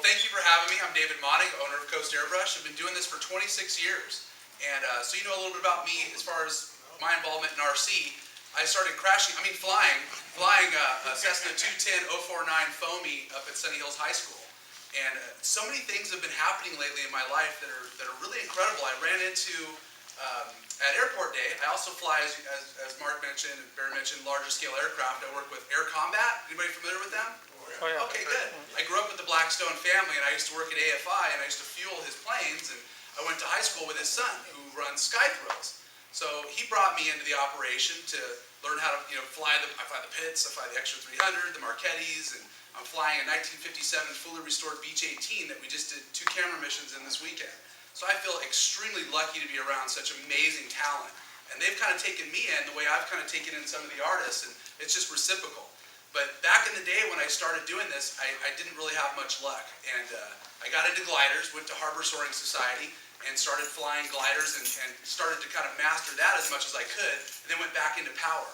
thank you for having me. I'm David Monnig, owner of Coast Airbrush. I've been doing this for 26 years. And so you know a little bit about me as far as my involvement in RC. I started flying a Cessna 210 049 Foamy up at Sunny Hills High School. And so many things have been happening lately in my life that are really incredible. I ran into, at Airport Day, I also fly, as Mark mentioned and Barry mentioned, larger scale aircraft. I work with Air Combat. Anybody familiar with them? Oh, yeah. Okay, good. I grew up with the Blackstone family, and I used to work at AFI, and I used to fuel his planes, and I went to high school with his son, who runs Sky Thrills. So he brought me into the operation to learn how to, fly the Pitts, I fly the Extra 300, the Marquettis, and I'm flying a 1957 fully restored Beech 18 that we just did 2 camera missions in this weekend. So I feel extremely lucky to be around such amazing talent. And they've kind of taken me in the way I've kind of taken in some of the artists, and it's just reciprocal. But back in the day when I started doing this, I didn't really have much luck. And I got into gliders, went to Harbor Soaring Society, and started flying gliders and started to kind of master that as much as I could, and then went back into power.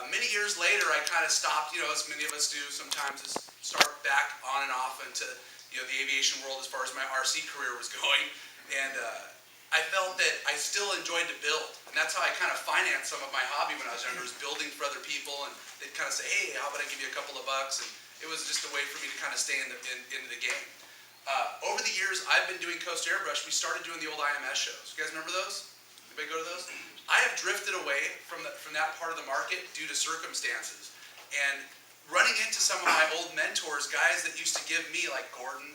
Many years later, I kind of stopped, as many of us do sometimes, is start back on and off into the aviation world as far as my RC career was going. And I felt that I still enjoyed to build. And that's how I kind of financed some of my hobby when I was younger, was building for other people. And they'd kind of say, hey, how about I give you a couple of bucks? And it was just a way for me to kind of stay into the game. Over the years, I've been doing Coast Airbrush. We started doing the old IMS shows. You guys remember those? Anybody go to those? I have drifted away from that part of the market due to circumstances. And running into some of my old mentors, guys that used to give me, like Gordon,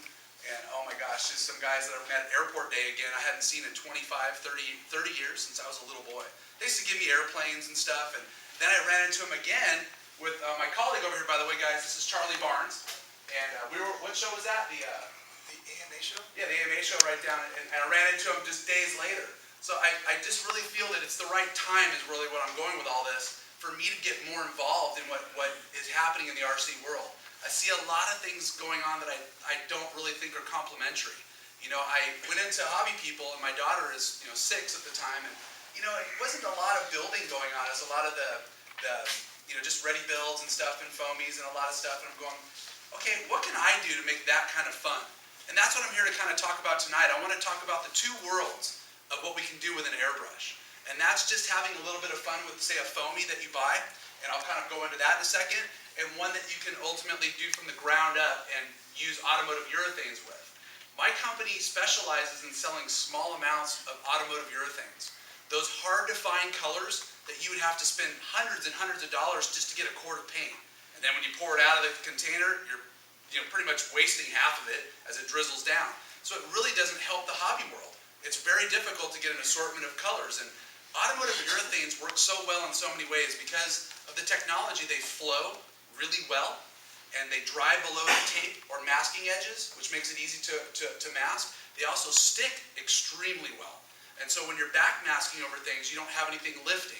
and oh my gosh, just some guys that I've met at Airport Day again, I hadn't seen in 25, 30 years since I was a little boy. They used to give me airplanes and stuff, and then I ran into them again with my colleague over here, by the way, guys. This is Charlie Barnes, and what show was that? The AMA show? Yeah, the AMA show right down, and I ran into him just days later. So I just really feel that it's the right time is really what I'm going with all this, for me to get more involved in what is happening in the RC world. I see a lot of things going on that I don't really think are complementary. I went into Hobby People, and my daughter is 6 at the time, and it wasn't a lot of building going on. It's a lot of the just ready builds and stuff and foamies and a lot of stuff, and I'm going, okay, what can I do to make that kind of fun? And that's what I'm here to kind of talk about tonight. I want to talk about the 2 worlds of what we can do with an airbrush. And that's just having a little bit of fun with, say, a foamy that you buy, and I'll kind of go into that in a second, and one that you can ultimately do from the ground up and use automotive urethanes with. My company specializes in selling small amounts of automotive urethanes. Those hard-to-find colors that you would have to spend hundreds and hundreds of dollars just to get a quart of paint. And then when you pour it out of the container, you're pretty much wasting half of it as it drizzles down. So it really doesn't help the hobby world. It's very difficult to get an assortment of colors. And automotive urethanes work so well in so many ways because of the technology. They flow really well, and they dry below the tape or masking edges, which makes it easy to mask. They also stick extremely well. And so when you're back masking over things, you don't have anything lifting.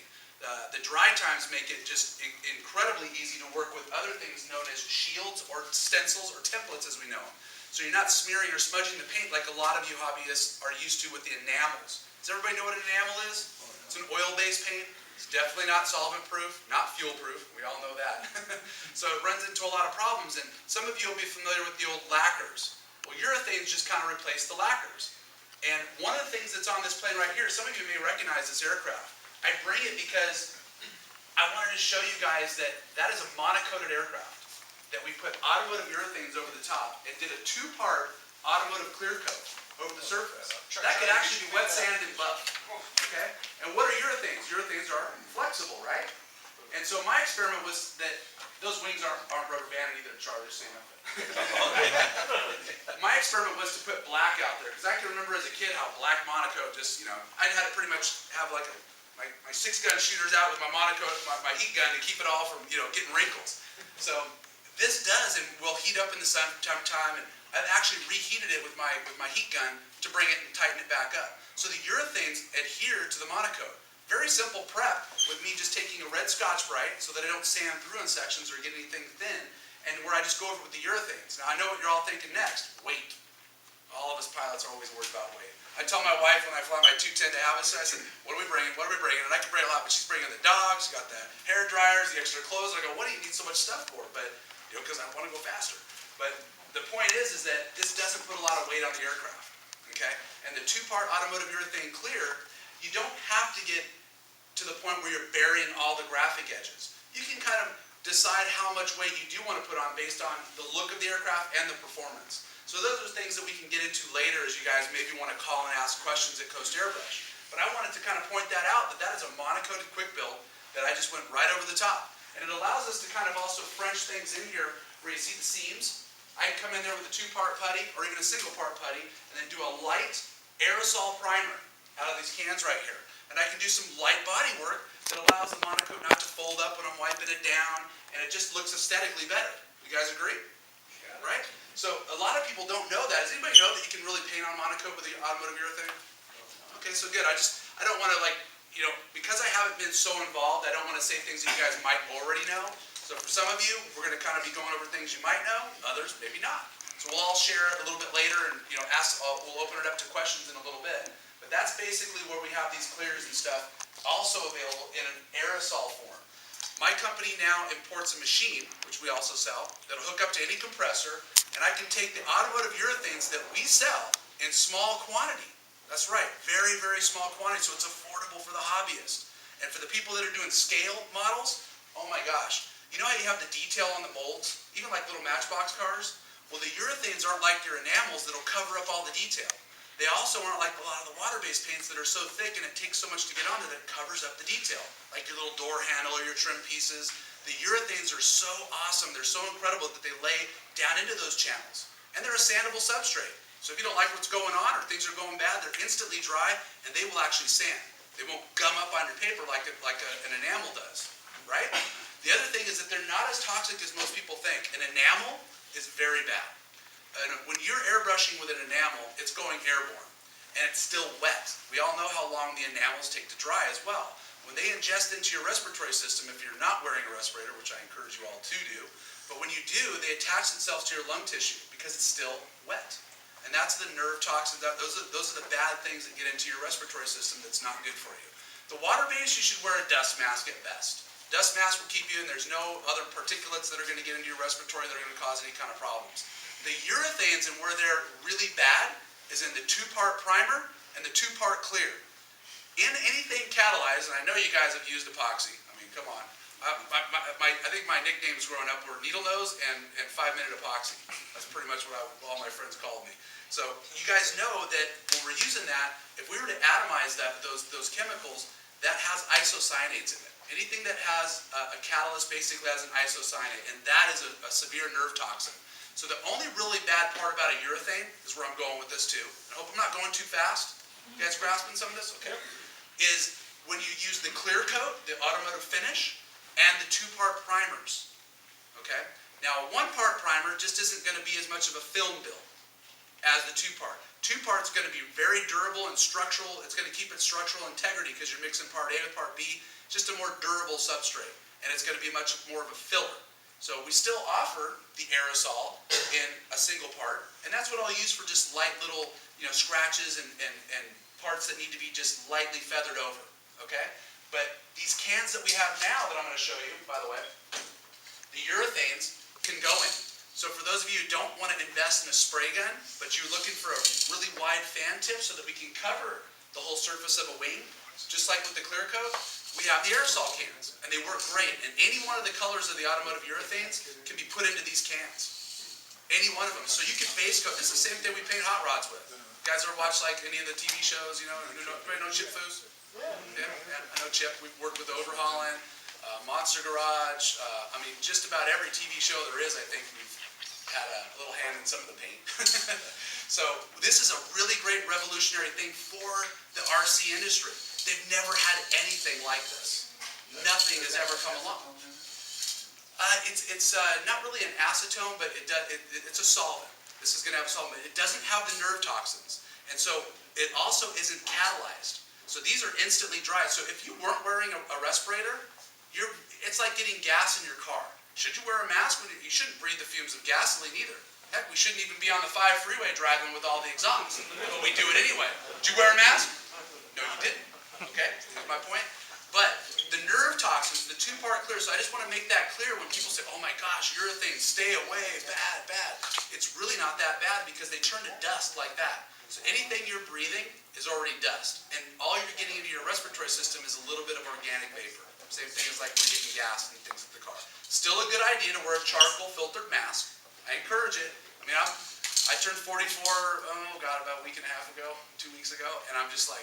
The dry times make it just incredibly easy to work with other things known as shields or stencils or templates as we know them. So you're not smearing or smudging the paint like a lot of you hobbyists are used to with the enamels. Does everybody know what an enamel is? It's an oil-based paint. It's definitely not solvent-proof, not fuel-proof. We all know that. So it runs into a lot of problems, and some of you will be familiar with the old lacquers. Well, urethanes just kind of replace the lacquers. And one of the things that's on this plane right here, some of you may recognize this aircraft. I bring it because I wanted to show you guys that is a monocoated aircraft that we put automotive urethanes over the top and did a 2-part automotive clear coat over the surface. That could actually be wet sand and buff. Okay? And what are urethanes? Urethanes are flexible, right? And so my experiment was that those wings aren't rubber banded either, Charlie, just so you know. My experiment was to put black out there, because I can remember as a kid how black monocoat just, I'd had to pretty much have like my 6-gun shooters out with my monocoat, my heat gun to keep it all from, getting wrinkles. So this does, and will heat up in the sun from time, and I've actually reheated it with my heat gun to bring it and tighten it back up. So the urethanes adhere to the monocoat. Very simple prep with me just taking a red Scotch-Brite so that I don't sand through in sections or get anything thin, and where I just go over with the urethanes. Now I know what you're all thinking next, weight. All of us pilots are always worried about weight. I tell my wife when I fly my 210 to Havasu, I said, what are we bringing? What are we bringing? And I can bring a lot, but she's bringing the dogs, she's got the hair dryers, the extra clothes. And I go, what do you need so much stuff for? But, because I want to go faster. But the point is that this doesn't put a lot of weight on the aircraft, okay? And the two-part automotive urethane clear, you don't have to get to the point where you're burying all the graphic edges. You can kind of decide how much weight you do want to put on based on the look of the aircraft and the performance. So those are things that we can get into later as you guys maybe want to call and ask questions at Coast Airbrush. But I wanted to kind of point that out, that is a monocoated quick build that I just went right over the top. And it allows us to kind of also French things in here where you see the seams. I can come in there with a two-part putty or even a single-part putty and then do a light aerosol primer out of these cans right here. And I can do some light body work that allows the monocoat not to fold up when I'm wiping it down, and it just looks aesthetically better. You guys agree? Yeah. Right? So a lot of people don't know that. Does anybody know that you can really paint on monocoat with the automotive urethane? Okay, so good. I don't want to because I haven't been so involved, I don't want to say things that you guys might already know. So for some of you, we're going to kind of be going over things you might know, others maybe not. So we'll all share a little bit later and we'll open it up to questions in a little bit. But that's basically where we have these clears and stuff also available in an aerosol form. My company now imports a machine, which we also sell, that'll hook up to any compressor, and I can take the automotive urethanes that we sell in small quantity. That's right, very, very small quantity, so it's affordable for the hobbyist. And for the people that are doing scale models, oh my gosh. You know how you have the detail on the molds, even like little Matchbox cars? Well, the urethanes aren't like your enamels that'll cover up all the detail. They also aren't like a lot of the water-based paints that are so thick and it takes so much to get onto that it covers up the detail, like your little door handle or your trim pieces. The urethanes are so awesome, they're so incredible that they lay down into those channels. And they're a sandable substrate. So if you don't like what's going on or things are going bad, they're instantly dry and they will actually sand. They won't gum up on your paper like an enamel does, right? The other thing is that they're not as toxic as most people think. An enamel is very bad. When you're airbrushing with an enamel, it's going airborne, and it's still wet. We all know how long the enamels take to dry as well. When they ingest into your respiratory system, if you're not wearing a respirator, which I encourage you all to do, but when you do, they attach themselves to your lung tissue because it's still wet. And that's the nerve toxins, those are the bad things that get into your respiratory system that's not good for you. The water-based, you should wear a dust mask at best. Dust mask will keep you in, there's no other particulates that are going to get into your respiratory that are going to cause any kind of problems. The urethanes and where they're really bad is in the two-part primer and the two-part clear. In anything catalyzed, and I know you guys have used epoxy, I mean, come on. I think my nicknames growing up were Needle Nose and 5-minute epoxy. That's pretty much what all my friends called me. So you guys know that when we're using that, if we were to atomize those chemicals, that has isocyanates in it. Anything that has a catalyst basically has an isocyanate, and that is a severe nerve toxin. So the only really bad part about a urethane is where I'm going with this too. I hope I'm not going too fast. You guys grasping some of this? Okay. Is when you use the clear coat, the automotive finish, and the two-part primers. Okay? Now, a one-part primer just isn't going to be as much of a film build as the two-part. Two-part's going to be very durable and structural. It's going to keep its structural integrity because you're mixing part A with part B. Just a more durable substrate. And it's going to be much more of a filler. So we still offer the aerosol in a single part, and that's what I'll use for just light little, scratches and parts that need to be just lightly feathered over, okay? But these cans that we have now that I'm going to show you, by the way, the urethanes can go in. So for those of you who don't want to invest in a spray gun, but you're looking for a really wide fan tip so that we can cover the whole surface of a wing, just like with the clear coat, we have the aerosol cans, and they work great. And any one of the colors of the automotive urethanes can be put into these cans. Any one of them. So you can base coat. It's the same thing we paint hot rods with. You guys ever watch like any of the TV shows, anybody know Chip Foose? Yeah, I know Chip. We've worked with Overhauling, Monster Garage. Just about every TV show there is, I think we've had a little hand in some of the paint. So this is a really great revolutionary thing for the RC industry. They've never had anything like this. Nothing has ever come along. It's not really an acetone, but it's a solvent. This is going to have a solvent. It doesn't have the nerve toxins. And so it also isn't catalyzed. So these are instantly dry. So if you weren't wearing a respirator, it's like getting gas in your car. Should you wear a mask? You shouldn't breathe the fumes of gasoline either. Heck, we shouldn't even be on the 5 freeway driving with all the exhaust. But we do it anyway. Did you wear a mask? No, you didn't. Okay, that's my point. But the nerve toxins, the two-part clear, so I just want to make that clear when people say, oh my gosh, urethane, stay away, bad, bad. It's really not that bad because they turn to dust like that. So anything you're breathing is already dust. And all you're getting into your respiratory system is a little bit of organic vapor. Same thing as like when you're getting gas and things in the car. Still a good idea to wear a charcoal filtered mask. I encourage it. I mean, I turned 44, oh God, about a week and a half ago, 2 weeks ago, and I'm just like,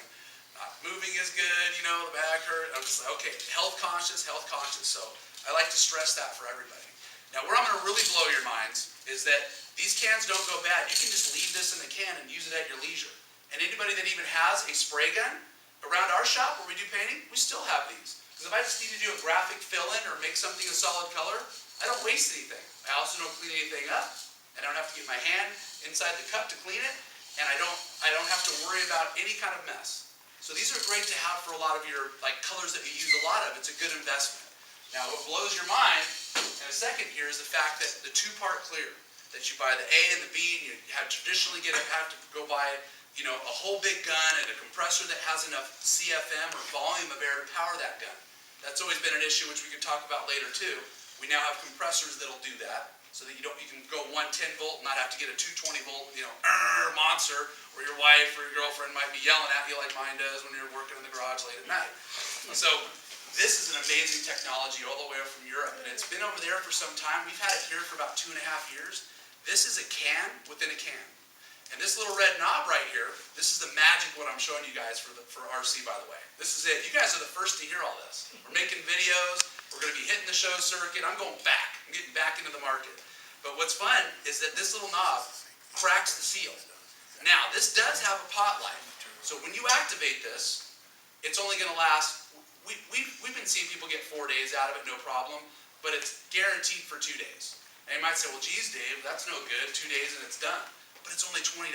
moving is good, you know, the back hurt. I'm just like, okay, health conscious. So I like to stress that for everybody. Now, where I'm going to really blow your minds is that these cans don't go bad. You can just leave this in the can and use it at your leisure. And anybody that even has a spray gun around our shop where we do painting, we still have these. Because if I just need to do a graphic fill-in or make something a solid color, I don't waste anything. I also don't clean anything up. I don't have to get my hand inside the cup to clean it, and I don't have to worry about any kind of mess. So these are great to have for a lot of your colors that you use a lot of. It's a good investment. Now what blows your mind in a second here is the fact that the two-part clear, that you buy the A and the B, and you have traditionally have to go buy a whole big gun and a compressor that has enough CFM or volume of air to power that gun. That's always been an issue, which we can talk about later too. We now have compressors that'll do that, so that you can go 110 volt and not have to get a 220 volt, monster, where your wife or your girlfriend might be yelling at you like mine does when you're working in the garage late at night. So this is an amazing technology all the way up from Europe, and it's been over there for some time. We've had it here for about 2.5 years. This is a can within a can. And this little red knob right here, this is the magic what I'm showing you guys for RC, by the way. This is it. You guys are the first to hear all this. We're making videos. We're going to be hitting the show circuit. I'm going back. I'm getting back into the market. But what's fun is that this little knob cracks the seal. Now, this does have a pot life. So when you activate this, it's only going to last, we've been seeing people get 4 days out of it, no problem, but it's guaranteed for 2 days. And you might say, well, geez, Dave, that's no good, 2 days and it's done. But it's only $20.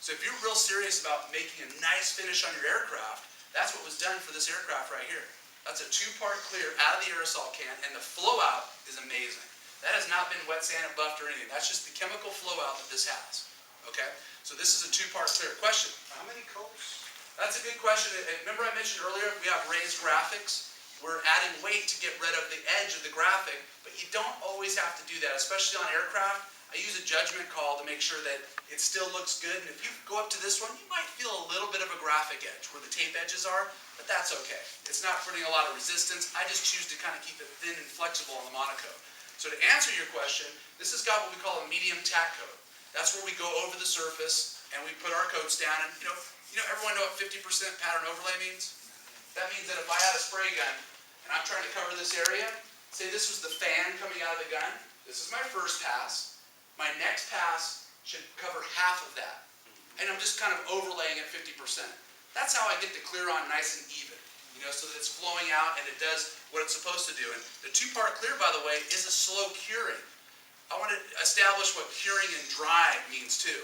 So if you're real serious about making a nice finish on your aircraft, that's what was done for this aircraft right here. That's a two-part clear out of the aerosol can, and the flow out is amazing. That has not been wet sanded, buffed, or anything. That's just the chemical flow out that this has. Okay? So this is a two-part clear. Question? How many coats? That's a good question. Remember I mentioned earlier we have raised graphics? We're adding weight to get rid of the edge of the graphic, but you don't always have to do that, especially on aircraft. I use a judgment call to make sure that it still looks good, and if you go up to this one, you might feel a little bit of a graphic edge where the tape edges are, but that's okay. It's not putting a lot of resistance. I just choose to kind of keep it thin and flexible on the monocoat. So to answer your question, this has got what we call a medium tack coat. That's where we go over the surface and we put our coats down, and everyone know what 50% pattern overlay means? That means that if I had a spray gun and I'm trying to cover this area, say this was the fan coming out of the gun, this is my first pass. My next pass should cover half of that. And I'm just kind of overlaying at 50%. That's how I get the clear on nice and even, so that it's flowing out and it does what it's supposed to do. And the two-part clear, by the way, is a slow curing. I want to establish what curing and drying means too.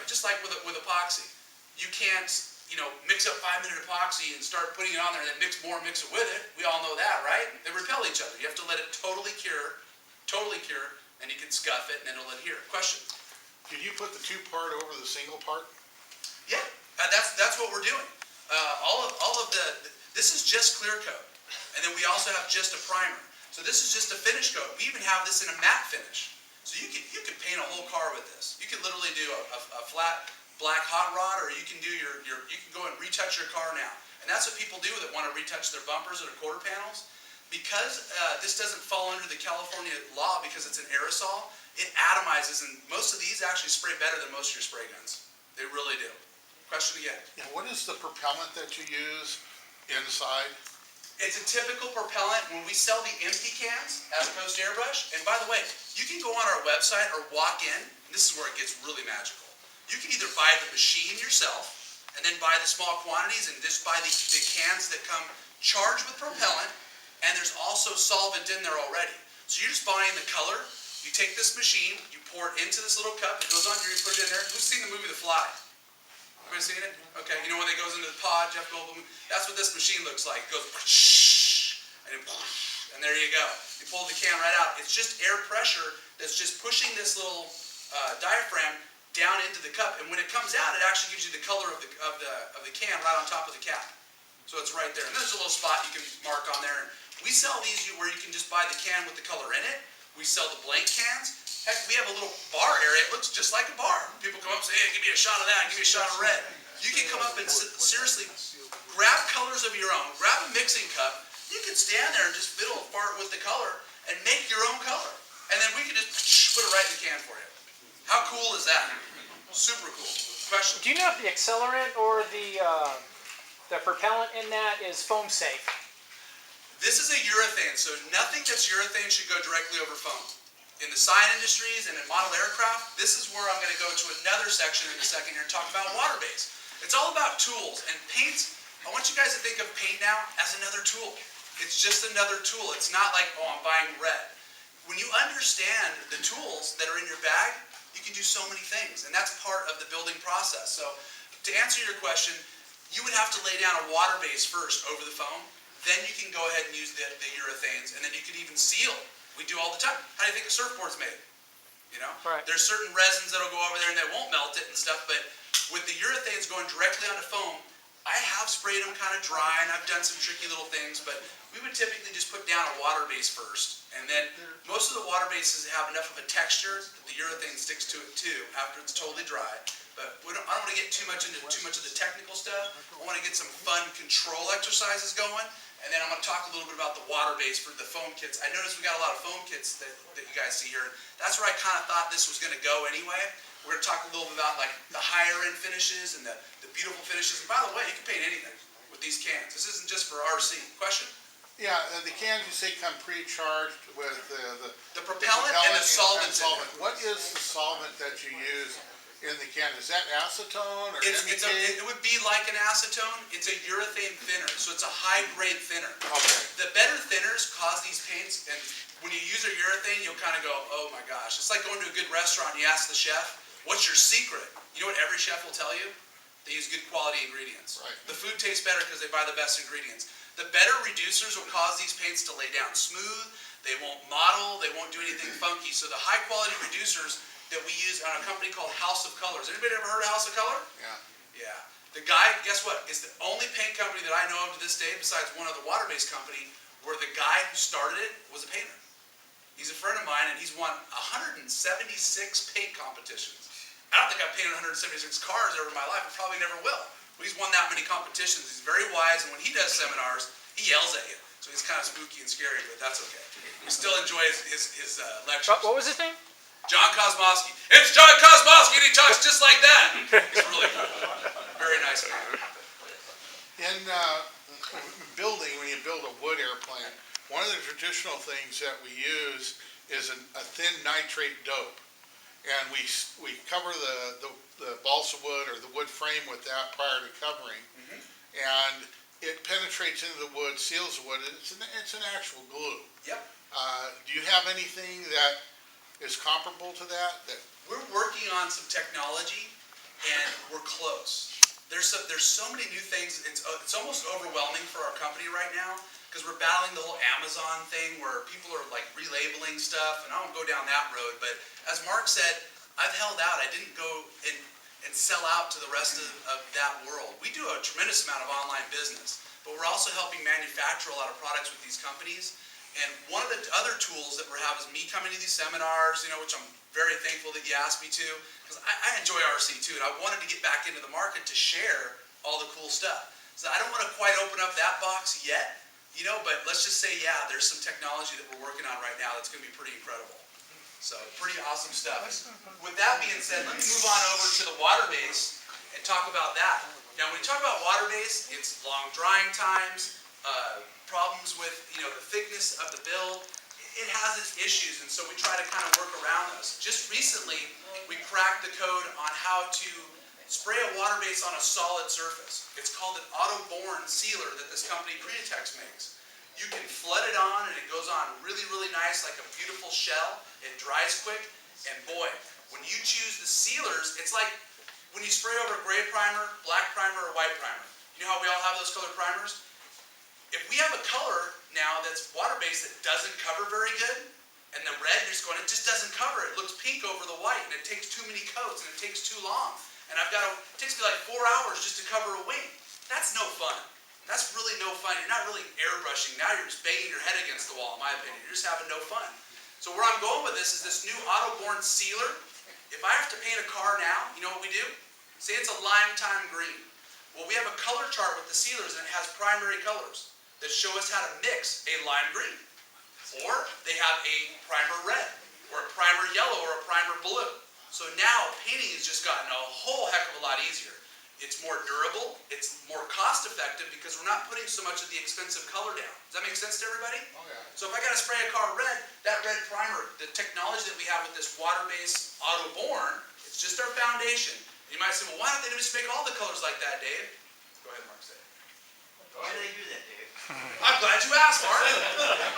Just like with epoxy, you can't mix up 5-minute epoxy and start putting it on there and then mix it with it. We all know that, right? They repel each other. You have to let it totally cure, and you can scuff it and it'll adhere. Question? Did you put the two-part over the single part? Yeah, that's what we're doing. This is just clear coat, and then we also have just a primer. So this is just a finish coat. We even have this in a matte finish. So you could paint a whole car with this. You could literally do a flat black hot rod, or you can do you can go and retouch your car now. And that's what people do that want to retouch their bumpers or their quarter panels. Because this doesn't fall under the California law because it's an aerosol, it atomizes, and most of these actually spray better than most of your spray guns. They really do. Question again. Yeah, what is the propellant that you use inside? It's a typical propellant. When we sell the empty cans at Coast Airbrush, and by the way, you can go on our website or walk in, and this is where it gets really magical. You can either buy the machine yourself, and then buy the small quantities, and just buy the cans that come charged with propellant, and there's also solvent in there already. So you're just buying the color. You take this machine, you pour it into this little cup, it goes on here, you put it in there. Who's seen the movie The Fly? Everybody seen it? Okay, when it goes into the pod, Jeff Goldblum, that's what this machine looks like. It goes, and there you go. You pull the can right out. It's just air pressure that's just pushing this little diaphragm down into the cup, and when it comes out, it actually gives you the color of the can right on top of the cap. So it's right there. And there's a little spot you can mark on there. And we sell these where you can just buy the can with the color in it. We sell the blank cans. Heck, we have a little bar area. It looks just like a bar. People come up and say, hey, give me a shot of that, give me a shot of red. You can come up and seriously grab colors of your own, grab a mixing cup. You can stand there and just fiddle apart with the color and make your own color. And then we can just put it right in the can for you. How cool is that? Super cool. Question? Do you know if the accelerant or the propellant in that is foam safe? This is a urethane, so nothing that's urethane should go directly over foam. In the sign industries and in model aircraft, this is where I'm going to go to another section in a second here and talk about water-based. It's all about tools, and paints, I want you guys to think of paint now as another tool. It's just another tool. It's not like, oh, I'm buying red. When you understand the tools that are in your bag, you can do so many things, and that's part of the building process. So to answer your question, you would have to lay down a water base first over the foam, then you can go ahead and use the urethanes, and then you could even seal. We do all the time. How do you think a surfboard's made? You know? Right. There's certain resins that'll go over there and they won't melt it and stuff, but with the urethanes going directly onto foam, I have sprayed them kind of dry, and I've done some tricky little things, but we would typically just put down a water base first. And then most of the water bases have enough of a texture that the urethane sticks to it too after it's totally dry. But I don't want to get too much into too much of the technical stuff. I want to get some fun control exercises going. And then I'm going to talk a little bit about the water base for the foam kits. I noticed we got a lot of foam kits that you guys see here. That's where I kind of thought this was going to go anyway. We're going to talk a little bit about like the higher end finishes and the beautiful finishes. And by the way, you can paint anything with these cans. This isn't just for RC. Question? Yeah, the cans you say come pre-charged with The propellant and the solvents in it. What is the solvent that you use in the can? Is that acetone or MEK? It would be like an acetone. It's a urethane thinner, so it's a high-grade thinner. Okay. The better thinners cause these paints, and when you use a urethane, you'll kind of go, oh my gosh. It's like going to a good restaurant and you ask the chef, what's your secret? You know what every chef will tell you? They use good quality ingredients. Right. The food tastes better because they buy the best ingredients. The better reducers will cause these paints to lay down smooth. They won't mottle. They won't do anything funky. So the high-quality reducers that we use on a company called House of Colors. Anybody ever heard of House of Color? Yeah. Yeah. The guy, guess what? It's the only paint company that I know of to this day, besides one other water-based company, where the guy who started it was a painter. He's a friend of mine, and he's won 176 paint competitions. I don't think I've painted 176 cars ever in my life. I probably never will. But he's won that many competitions. He's very wise, and when he does seminars, he yells at you. So he's kind of spooky and scary, but that's okay. We still enjoy his lectures. What was his name? John Kosmowski. It's John Kosmowski, and he talks just like that. He's really cool. Very nice man. In building, when you build a wood airplane, one of the traditional things that we use is a thin nitrate dope. And we cover the balsa wood or the wood frame with that prior to covering. Mm-hmm. And it penetrates into the wood, seals the wood. It's an actual glue. Yep. Do you have anything that is comparable to that? We're working on some technology, and we're close. There's so many new things. It's almost overwhelming for our company right now because we're battling the whole Amazon thing where people are like relabeling stuff, and I won't go down that road. But as Mark said, I've held out. I didn't go and sell out to the rest of that world. We do a tremendous amount of online business, but we're also helping manufacture a lot of products with these companies. And one of the other tools that we have is me coming to these seminars, which I'm very thankful that you asked me to, because I enjoy RC too, and I wanted to get back into the market to share all the cool stuff. So I don't want to quite open up that box yet, but let's just say, yeah, there's some technology that we're working on right now that's going to be pretty incredible. So pretty awesome stuff. With that being said, let me move on over to the water base and talk about that. Now, when we talk about water base, it's long drying times, problems with the thickness of the build. It has its issues, and so we try to kind of work around those. Just recently, we cracked the code on how to spray a water base on a solid surface. It's called an auto-borne sealer that this company Createx makes. You can flood it on, and it goes on really, really nice, like a beautiful shell. It dries quick, and boy, when you choose the sealers, it's like when you spray over gray primer, black primer, or white primer. You know how we all have those colored primers? If we have a color now that's water-based that doesn't cover very good, and the red, you're just going, it just doesn't cover. It looks pink over the white, and it takes too many coats, and it takes too long. And it takes me like 4 hours just to cover a wing. That's no fun. that's really no fun. You're not really airbrushing. Now you're just banging your head against the wall, in my opinion. You're just having no fun. So where I'm going with this is this new auto-borne sealer. If I have to paint a car now, you know what we do? Say it's a lime thyme green. Well, we have a color chart with the sealers, and it has primary colors that show us how to mix a lime green. Or they have a primer red, or a primer yellow, or a primer blue. So now painting has just gotten a whole heck of a lot easier. It's more durable, it's more cost effective because we're not putting so much of the expensive color down. Does that make sense to everybody? Oh, yeah. So if I gotta spray a car red, that red primer, the technology that we have with this water-based auto-borne, it's just our foundation. And you might say, well, why don't they just make all the colors like that, Dave? Go ahead, Mark, say it. Why do they do that, Dave? I'm glad you asked, Mark.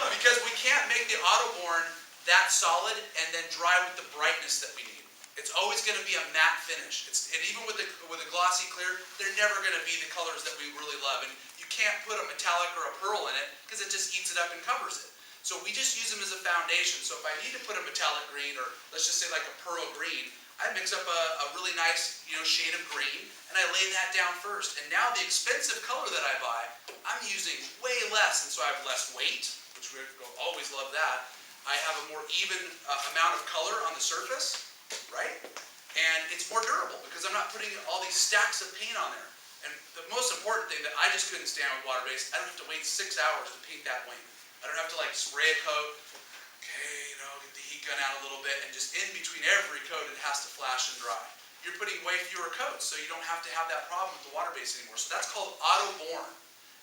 Because we can't make the auto-borne that solid and then dry with the brightness that we need. It's always going to be a matte finish. And even with a glossy clear, they're never going to be the colors that we really love. And you can't put a metallic or a pearl in it because it just eats it up and covers it. So we just use them as a foundation. So if I need to put a metallic green, or let's just say like a pearl green, I mix up a really nice, shade of green, and I lay that down first. And now the expensive color that I buy, I'm using way less, and so I have less weight, which we always love that. I have a more even amount of color on the surface, right? And it's more durable because I'm not putting all these stacks of paint on there. And the most important thing that I just couldn't stand with water-based, I don't have to wait 6 hours to paint that wing. I don't have to spray a coat, get the heat gun out a little bit, and just in between every coat it has to flash and dry. You're putting way fewer coats, so you don't have to have that problem with the water-based anymore. So that's called auto-borne.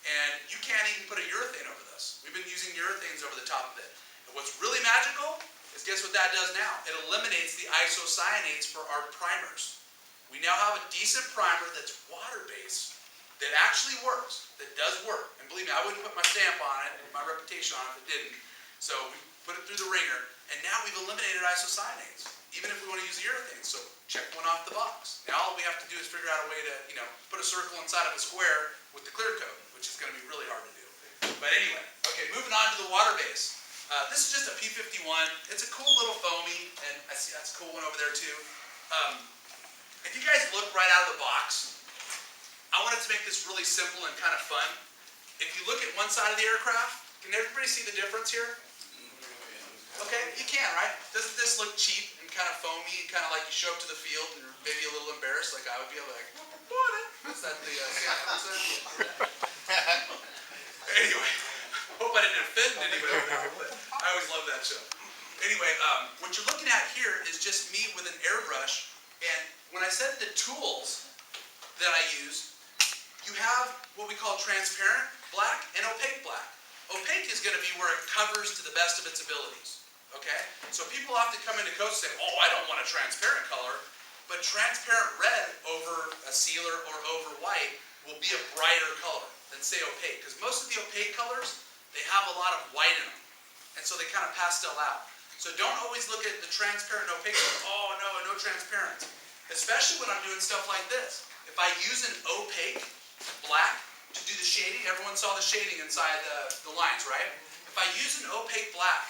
And you can't even put a urethane over this. We've been using urethanes over the top of it. And what's really magical is guess what that does now? It eliminates the isocyanates for our primers. We now have a decent primer that's water-based, that actually works, that does work. And believe me, I wouldn't put my stamp on it and my reputation on it if it didn't. So we put it through the ringer, and now we've eliminated isocyanates, even if we want to use urethane. So check one off the box. Now all we have to do is figure out a way to, put a circle inside of a square with the clear coat, which is going to be really hard to do. But anyway, okay, moving on to the water base. This is just a P51. It's a cool little foamy, and I see that's a cool one over there too. If you guys look right out of the box, I wanted to make this really simple and kind of fun. If you look at one side of the aircraft, can everybody see the difference here? Okay, you can, right? Doesn't this look cheap and kind of foamy and kind of like you show up to the field and you're maybe a little embarrassed, like I would be like, what? Is that the Anyway, hope I didn't offend anybody with that, but I always love that show. Anyway, what you're looking at here is just me with an airbrush, and when I said the tools that I use, you have what we call transparent black and opaque black. Opaque is going to be where it covers to the best of its abilities, okay? So people often come into Coast and say, oh, I don't want a transparent color, but transparent red over a sealer or over white will be a brighter color than say opaque, because most of the opaque colors, they have a lot of white in them, and so they kind of pastel out. So don't always look at the transparent and opaque, oh no transparency, especially when I'm doing stuff like this. If I use an opaque black to do the shading, everyone saw the shading inside the lines, right? If I use an opaque black,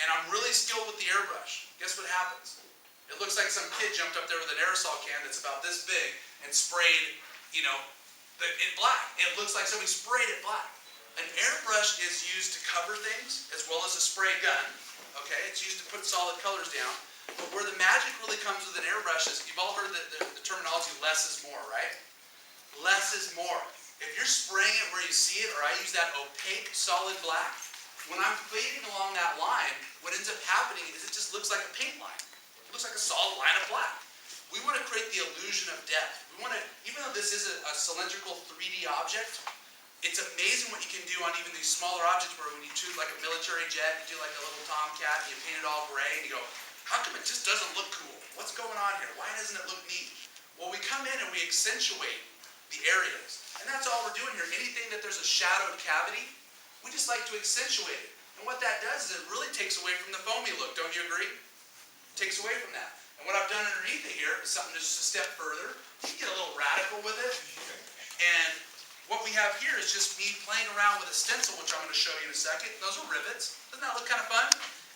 and I'm really skilled with the airbrush, guess what happens? It looks like some kid jumped up there with an aerosol can that's about this big and sprayed, in black. It looks like somebody sprayed it black. An airbrush is used to cover things as well as a spray gun, okay? It's used to put solid colors down. But where the magic really comes with an airbrush is, you've all heard the terminology less is more, right? Less is more. If you're spraying it where you see it, or I use that opaque solid black, when I'm fading along that line, what ends up happening is it just looks like a paint line. It looks like a solid line of black. We want to create the illusion of depth. We want to, even though this is a cylindrical 3D object, it's amazing what you can do on even these smaller objects where when you shoot like a military jet, you do like a little tomcat, and you paint it all gray, and you go, how come it just doesn't look cool? What's going on here? Why doesn't it look neat? Well, we come in and we accentuate the areas. And that's all we're doing here. Anything that there's a shadowed cavity, we just like to accentuate it. And what that does is it really takes away from the foamy look, don't you agree? It takes away from that. And what I've done underneath it here is something just a step further. You can get a little radical with it. And what we have here is just me playing around with a stencil, which I'm going to show you in a second. Those are rivets. Doesn't that look kind of fun?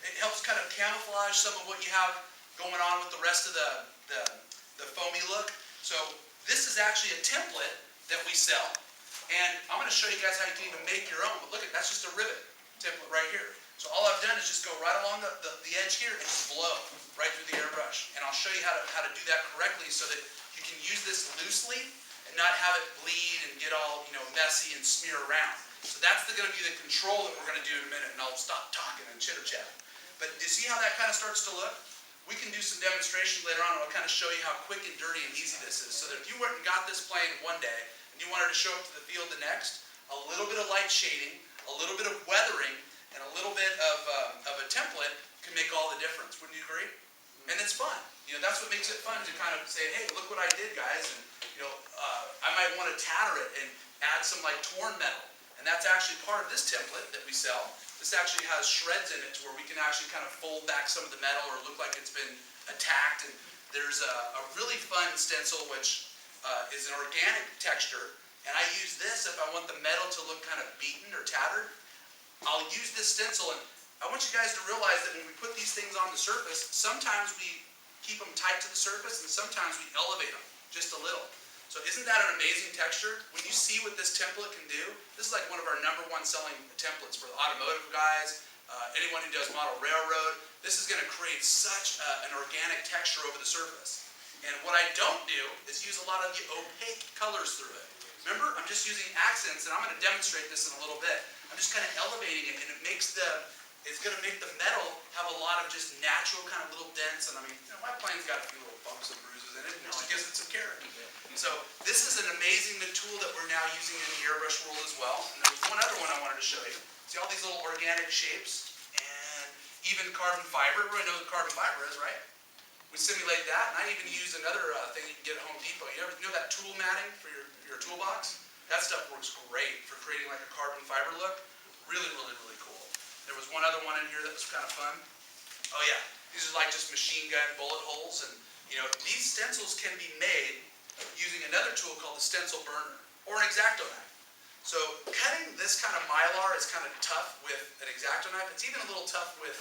It helps kind of camouflage some of what you have going on with the rest of the foamy look. So this is actually a template that we sell. And I'm gonna show you guys how you can even make your own, but look at, that's just a rivet template right here. So all I've done is just go right along the edge here and just blow right through the airbrush. And I'll show you how to do that correctly so that you can use this loosely and not have it bleed and get all, messy and smear around. So that's gonna be the control that we're gonna do in a minute, and I'll stop talking and chitter-chatting. But do you see how that kind of starts to look? We can do some demonstrations later on, and I'll kind of show you how quick and dirty and easy this is. So that if you went and got this plane one day, and you wanted to show up to the field the next, a little bit of light shading, a little bit of weathering, and a little bit of a template can make all the difference. Wouldn't you agree? And it's fun. That's what makes it fun to kind of say, hey, look what I did, guys. And, I might want to tatter it and add some like torn metal. And that's actually part of this template that we sell. This actually has shreds in it to where we can actually kind of fold back some of the metal or look like it's been attacked. And there's a really fun stencil which is an organic texture. And I use this if I want the metal to look kind of beaten or tattered. I'll use this stencil, and I want you guys to realize that when we put these things on the surface, sometimes we keep them tight to the surface and sometimes we elevate them just a little. So isn't that an amazing texture? When you see what this template can do, this is like one of our #1 selling templates for the automotive guys, anyone who does model railroad. This is going to create such an organic texture over the surface. And what I don't do is use a lot of the opaque colors through it. Remember, I'm just using accents, and I'm going to demonstrate this in a little bit. I'm just kind of elevating it, and it's going to make the metal have a lot of just natural kind of little dents. And I mean, my plane's got a few little bumps and bruises in it, and it just gives it some character. So this is an amazing tool that we're now using in the airbrush world as well. And there's one other one I wanted to show you. See all these little organic shapes and even carbon fiber. Everybody knows what carbon fiber is, right? We simulate that, and I even use another thing you can get at Home Depot. You know that tool matting for your toolbox? That stuff works great for creating like a carbon fiber look. Really, really, really cool. There was one other one in here that was kind of fun. Oh yeah, these are like just machine gun bullet holes, and these stencils can be made using another tool called the Stencil Burner or an X-Acto knife. So cutting this kind of mylar is kind of tough with an X-Acto knife. It's even a little tough with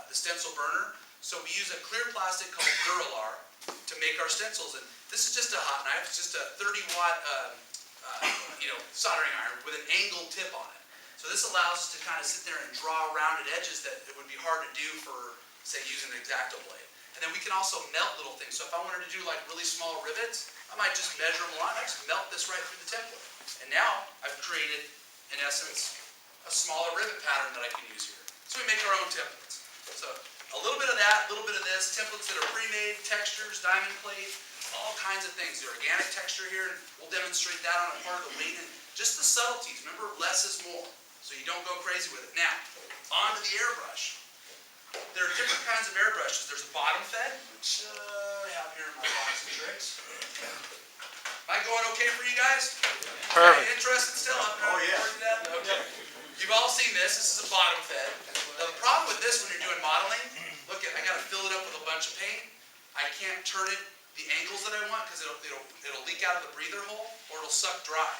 the Stencil Burner. So we use a clear plastic called Duralar to make our stencils. And this is just a hot knife. It's just a 30-watt soldering iron with an angled tip on it. So this allows us to kind of sit there and draw rounded edges that it would be hard to do for, say, using an X-Acto blade. And then we can also melt little things. So if I wanted to do like really small rivets, I might just measure them along. I just melt this right through the template. And now I've created, in essence, a smaller rivet pattern that I can use here. So we make our own templates. So a little bit of that, a little bit of this, templates that are pre-made, textures, diamond plate, all kinds of things. The organic texture here, and we'll demonstrate that on a part of the weight. And just the subtleties. Remember, less is more. So you don't go crazy with it. Now, on to the airbrush. There are different kinds of airbrushes. There's a bottom fed, which I have here in my box of tricks. Am I going okay for you guys? Perfect. Interested still? Oh, yeah. Okay. You've all seen this. This is a bottom fed. The problem with this when you're doing modeling, look, I got to fill it up with a bunch of paint. I can't turn it the angles that I want because it'll leak out of the breather hole or it'll suck dry.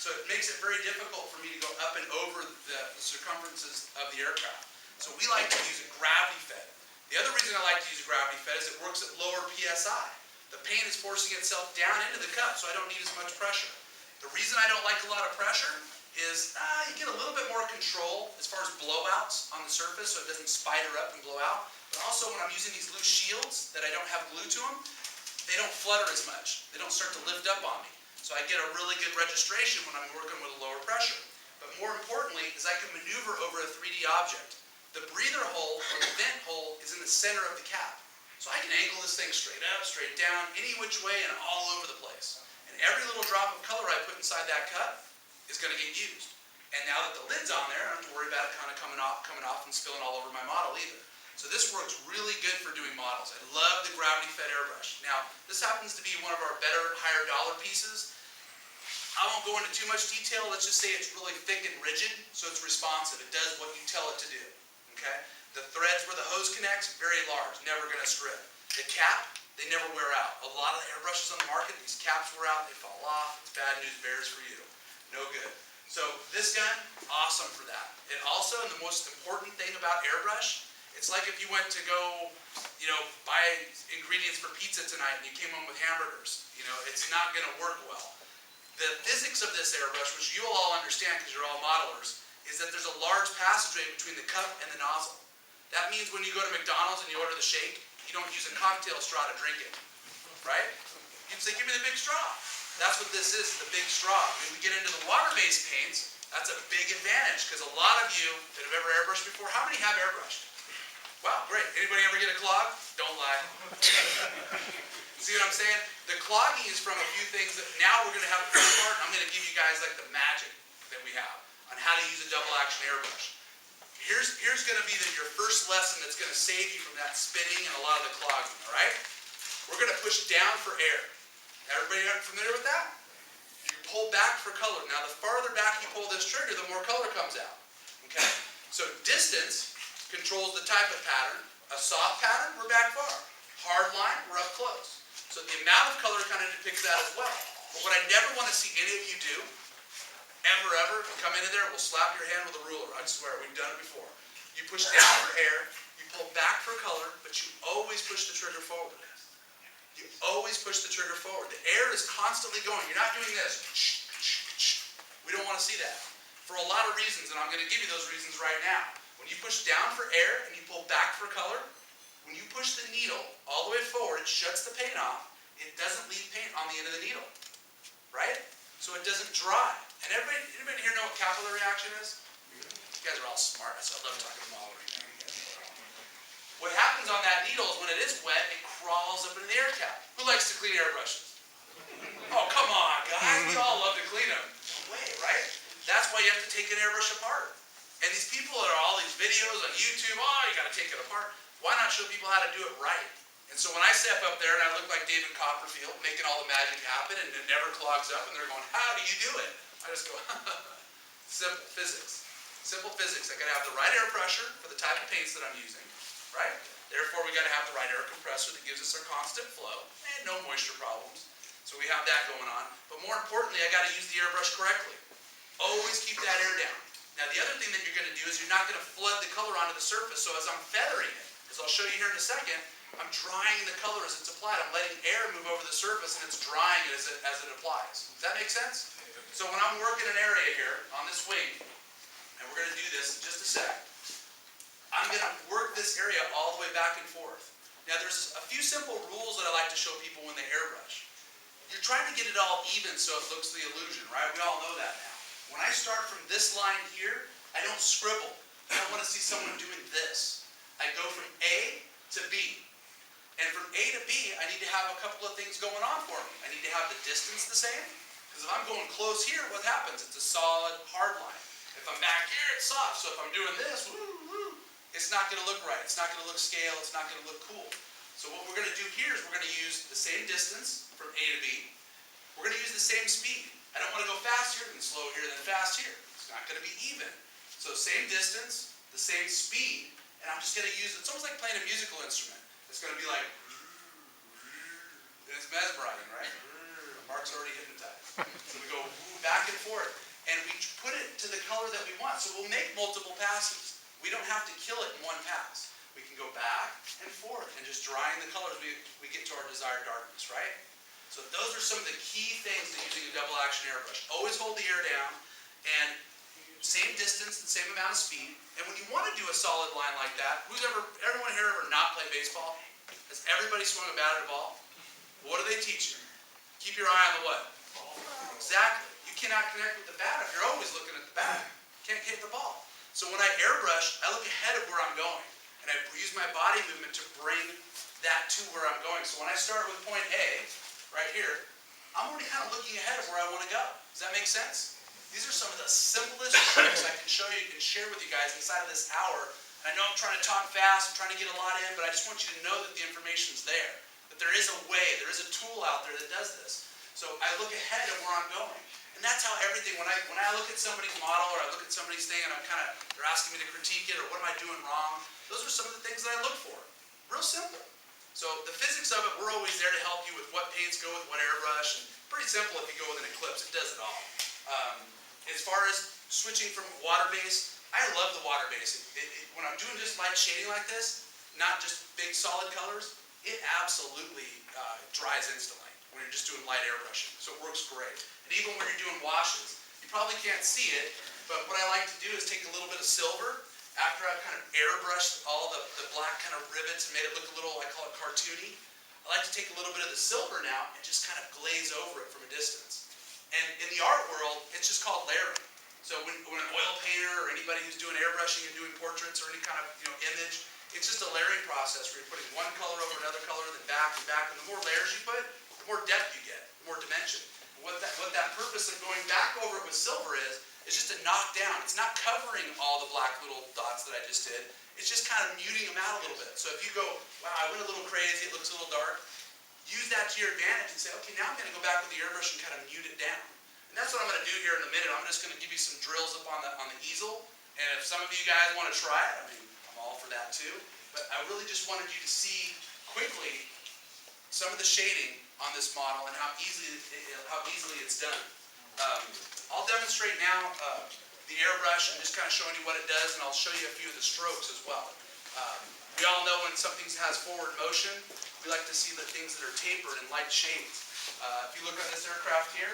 So it makes it very difficult for me to go up and over the circumferences of the aircraft. So we like to use a gravity fed. The other reason I like to use a gravity fed is it works at lower PSI. The paint is forcing itself down into the cup, so I don't need as much pressure. The reason I don't like a lot of pressure is you get a little bit more control as far as blowouts on the surface so it doesn't spider up and blow out. But also when I'm using these loose shields that I don't have glue to them, they don't flutter as much. They don't start to lift up on me. So I get a really good registration when I'm working with a lower pressure. But more importantly is I can maneuver over a 3D object. The breather hole or the vent hole is in the center of the cap. So I can angle this thing straight up, straight down, any which way and all over the place. And every little drop of color I put inside that cup is going to get used. And now that the lid's on there, I don't have to worry about it kind of coming off and spilling all over my model either. So this works really good for doing models. I love the gravity fed airbrush. Now, this happens to be one of our better, higher dollar pieces. I won't go into too much detail. Let's just say it's really thick and rigid, so it's responsive. It does what you tell it to do. Okay? The threads where the hose connects, very large, never going to strip. The cap, they never wear out. A lot of the airbrushes on the market, these caps wear out, they fall off. It's bad news bears for you. No good. So this gun, awesome for that. And also, and the most important thing about airbrush, it's like if you went to go, buy ingredients for pizza tonight and you came home with hamburgers. It's not going to work well. The physics of this airbrush, which you'll all understand because you're all modelers, is that there's a large passageway between the cup and the nozzle. That means when you go to McDonald's and you order the shake, you don't use a cocktail straw to drink it, right? You'd say, give me the big straw. That's what this is, the big straw. When we get into the water-based paints, that's a big advantage because a lot of you that have ever airbrushed before, how many have airbrushed? Wow, great. Anybody ever get a clog? Don't lie. See what I'm saying? The clogging is from a few things that now we're going to have a fun part. I'm going to give you guys like the magic that we have on how to use a double action airbrush. Here's going to be your first lesson that's going to save you from that spinning and a lot of the clogging, all right? We're going to push down for air. Everybody familiar with that? You pull back for color. Now the farther back you pull this trigger, the more color comes out, okay? So distance controls the type of pattern. A soft pattern, we're back far. Hard line, we're up close. So the amount of color kind of depicts that as well. But what I never want to see any of you do, ever, come into there, we'll slap your hand with a ruler. I swear, we've done it before. You push down for air, you pull back for color, but you always push the trigger forward. You always push the trigger forward. The air is constantly going. You're not doing this. We don't want to see that. For a lot of reasons, and I'm going to give you those reasons right now. When you push down for air and you pull back for color, when you push the needle all the way forward, it shuts the paint off. It doesn't leave paint on the end of the needle, right? So it doesn't dry. And anybody here know what capillary action is? You guys are all smart. I love talking to modeling. What happens on that needle is when it is wet, it crawls up into the air cap. Who likes to clean airbrushes? Oh, come on, guys. We all love to clean them. No way, right? That's why you have to take an airbrush apart. And these people that are all these videos on YouTube, oh, you got to take it apart. Why not show people how to do it right? And so when I step up there and I look like David Copperfield, making all the magic happen, and it never clogs up, and they're going, how do you do it? I just go, simple physics. Simple physics. I got to have the right air pressure for the type of paints that I'm using, right? Therefore, we got to have the right air compressor that gives us our constant flow and no moisture problems. So we have that going on. But more importantly, I got to use the airbrush correctly. Always keep that air down. Now, the other thing that you're going to do is you're not going to flood the color onto the surface. So as I'm feathering it, as I'll show you here in a second, I'm drying the color as it's applied. I'm letting air move over the surface and it's drying it as it applies. Does that make sense? So when I'm working an area here on this wing, and we're going to do this in just a sec, I'm going to work this area all the way back and forth. Now there's a few simple rules that I like to show people when they airbrush. You're trying to get it all even so it looks the illusion, right? We all know that now. When I start from this line here, I don't scribble. I don't want to see someone doing this. I go from A to B. And from A to B, I need to have a couple of things going on for me. I need to have the distance the same. Because if I'm going close here, what happens? It's a solid, hard line. If I'm back here, it's soft. So if I'm doing this, it's not going to look right. It's not going to look scale. It's not going to look cool. So what we're going to do here is we're going to use the same distance from A to B. We're going to use the same speed. I don't want to go fast here, then slow here, then fast here. It's not going to be even. So same distance, the same speed, and I'm just going to use it. It's almost like playing a musical instrument. It's going to be like, and it's mesmerizing, right? Mark's already hypnotized. So we go back and forth, and we put it to the color that we want. So we'll make multiple passes. We don't have to kill it in one pass. We can go back and forth and just drying the colors, we get to our desired darkness, right? So those are some of the key things to using a double action airbrush. Always hold the air down, and same distance and same amount of speed. And when you want to do a solid line like that, everyone here ever not play baseball? Has everybody swung a bat at a ball? What do they teach you? Keep your eye on the what? Exactly. You cannot connect with the bat if you're always looking at the bat. Can't hit the ball. So when I airbrush, I look ahead of where I'm going. And I use my body movement to bring that to where I'm going. So when I start with point A, right here, I'm already kind of looking ahead of where I want to go. Does that make sense? These are some of the simplest tricks I can show you and share with you guys inside of this hour. And I know I'm trying to talk fast, I'm trying to get a lot in, but I just want you to know that the information's there. That there is a way, there is a tool out there that does this. So I look ahead of where I'm going. And that's how everything, when I look at somebody's model or I look at somebody's thing and they're asking me to critique it or what am I doing wrong, those are some of the things that I look for. Real simple. So the physics of it, we're always there to help you with what paints go with what airbrush, and pretty simple if you go with an Eclipse, it does it all. As far as switching from water-based, I love the water-based. When I'm doing just light shading like this, not just big solid colors, it absolutely dries instantly. when you're just doing light airbrushing. So it works great. And even when you're doing washes, you probably can't see it, but what I like to do is take a little bit of silver. After I've kind of airbrushed all the black kind of rivets and made it look a little, I call it cartoony, I like to take a little bit of the silver now and just kind of glaze over it from a distance. And in the art world, it's just called layering. So when an oil painter or anybody who's doing airbrushing and doing portraits or any kind of image, it's just a layering process where you're putting one color over another color, then back and back. And the more layers you put, the more depth you get, the more dimension. What that purpose of going back over it with silver is just to knock down. It's not covering all the black little dots that I just did. It's just kind of muting them out a little bit. So if you go, wow, I went a little crazy, it looks a little dark, use that to your advantage and say, okay, now I'm going to go back with the airbrush and kind of mute it down. And that's what I'm going to do here in a minute. I'm just going to give you some drills up on the easel. And if some of you guys want to try it, I mean, I'm all for that too. But I really just wanted you to see quickly some of the shading on this model and how easily it's done. I'll demonstrate now the airbrush and just kind of showing you what it does, and I'll show you a few of the strokes as well. We all know when something has forward motion, we like to see the things that are tapered in light shades. If you look on this aircraft here,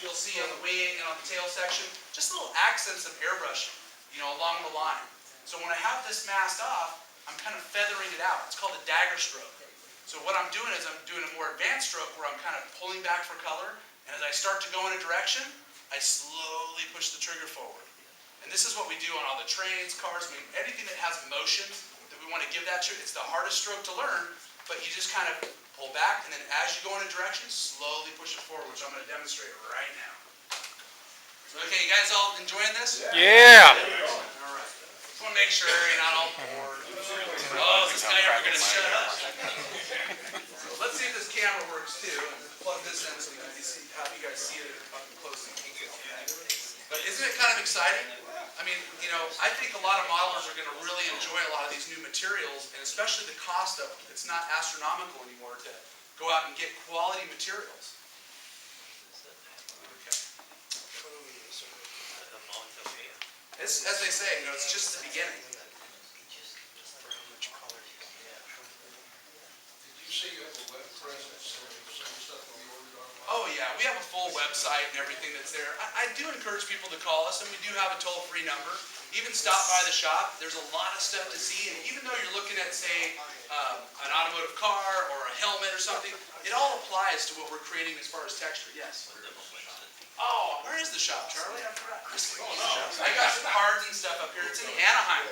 you'll see on the wing and on the tail section, just little accents of airbrushing, along the line. So when I have this masked off, I'm kind of feathering it out. It's called a dagger stroke. So what I'm doing is I'm doing a more advanced stroke where I'm kind of pulling back for color, and as I start to go in a direction, I slowly push the trigger forward. And this is what we do on all the trains, cars, anything that has motion that we want to give that to. It's the hardest stroke to learn, but you just kind of pull back, and then as you go in a direction, slowly push it forward, which I'm going to demonstrate right now. So, okay, you guys all enjoying this? Yeah. All right. Just want to make sure you're not all bored. Oh, is this guy ever going to shut up? So let's see if this camera works too. Plug this in so you can have you guys see it up close and detail. But isn't it kind of exciting? I mean, I think a lot of modelers are going to really enjoy a lot of these new materials, and especially the cost of them. It's not astronomical anymore to go out and get quality materials. Okay. It's, as they say, it's just the beginning. Did you say you have a web presence and some stuff will be ordered online? Oh yeah, we have a full website and everything that's there. I do encourage people to call us, and we do have a toll-free number. Even stop by the shop. There's a lot of stuff to see, and even though you're looking at, say, an automotive car or a helmet or something, it all applies to what we're creating as far as texture. Yes? Oh, where is the shop, Charlie? I forgot. I got some cards and stuff up here. It's in Anaheim.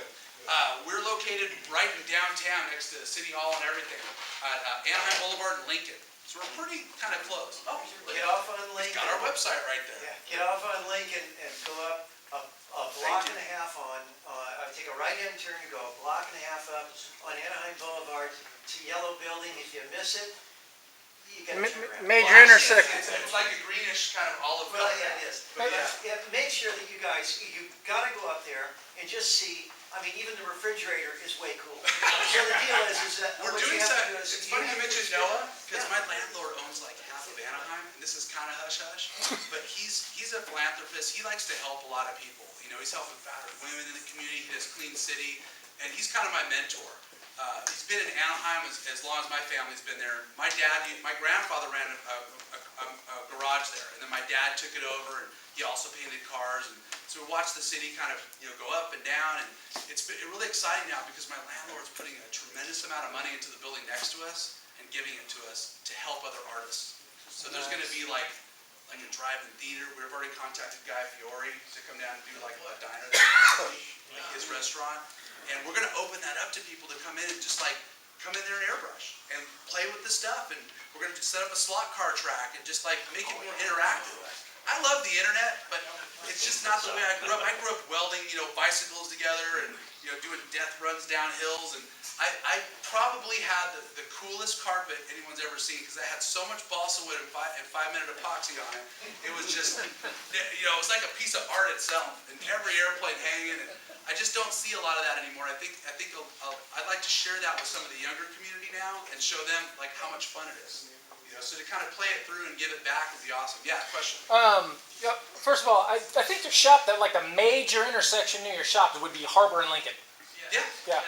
We're located right in downtown next to City Hall and everything at Anaheim Boulevard and Lincoln. So we're pretty kind of close. Oh, Get off on it's Lincoln. got our website right there. Yeah, get off on Lincoln and go up a block and a half take a right-hand turn and go a block and a half up on Anaheim Boulevard to Yellow Building. If you miss it, you gotta turn around. Major Well, intersection. It's like a greenish kind of olive Well, color. yeah, it is. But Yeah, make sure that you guys, you've gotta go up there and just see, even the refrigerator is way cool. So the deal is that We're what doing you have some, to do is. it's funny you mentioned Noah, because my landlord owns like half of Anaheim, and this is kind of hush-hush, but he's a philanthropist. He likes to help a lot of people. He's helping battered women in the community. He does Clean City, and he's kind of my mentor. He's been in Anaheim as long as my family's been there. My grandfather ran a garage there, and then my dad took it over, and he also painted cars. And so we watched the city kind of go up and down, and it's been really exciting now because my landlord's putting a tremendous amount of money into the building next to us and giving it to us to help other artists. So there's going to be like a drive-in theater. We've already contacted Guy Fiore to come down and do like a diner there, like his restaurant. And we're going to open that up to people to come in and just like come in there and airbrush and play with the stuff. And we're going to set up a slot car track and just like make it more interactive. I love the internet, but it's just not the way I grew up. I grew up welding, bicycles together and doing death runs down hills. And I probably had the coolest carpet anyone's ever seen because I had so much balsa wood and 5-minute epoxy on it. It was just, it was like a piece of art itself. And every airplane hanging. And I just don't see a lot of that anymore. I think I'd like to share that with some of the younger community now and show them like how much fun it is. So to kind of play it through and give it back would be awesome. Yeah, question. First of all, I think your shop, that like the major intersection near your shop would be Harbor and Lincoln. Yeah.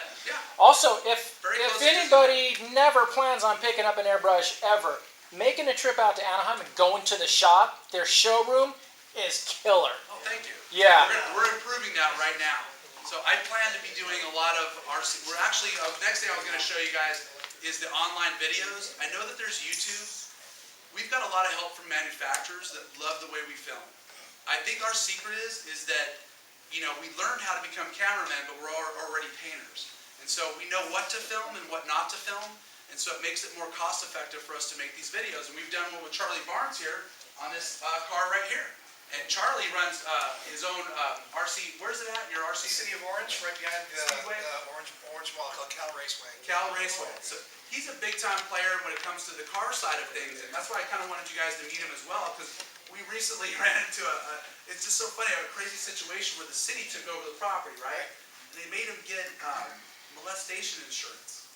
Also, if Very close to anybody never plans on picking up an airbrush ever, making a trip out to Anaheim and going to the shop, their showroom is killer. Oh, thank you. Yeah. We're improving that right now. So I plan to be doing a lot of we're actually, next thing I was going to show you guys is the online videos. I know that there's YouTube. We've got a lot of help from manufacturers that love the way we film. I think our secret is that, you know, we learned how to become cameramen, but we're already painters. And so we know what to film and what not to film. And so it makes it more cost effective for us to make these videos. And we've done one with Charlie Barnes here on this car right here. And Charlie runs his own RC, where's it at, your RC? City of Orange, right behind the Speedway? Orange Mall called Cal Raceway. Cal Raceway. So he's a big time player when it comes to the car side of things. And that's why I kind of wanted you guys to meet him as well, because we recently ran into it's just so funny, a crazy situation where the city took over the property, right? And they made him get molestation insurance.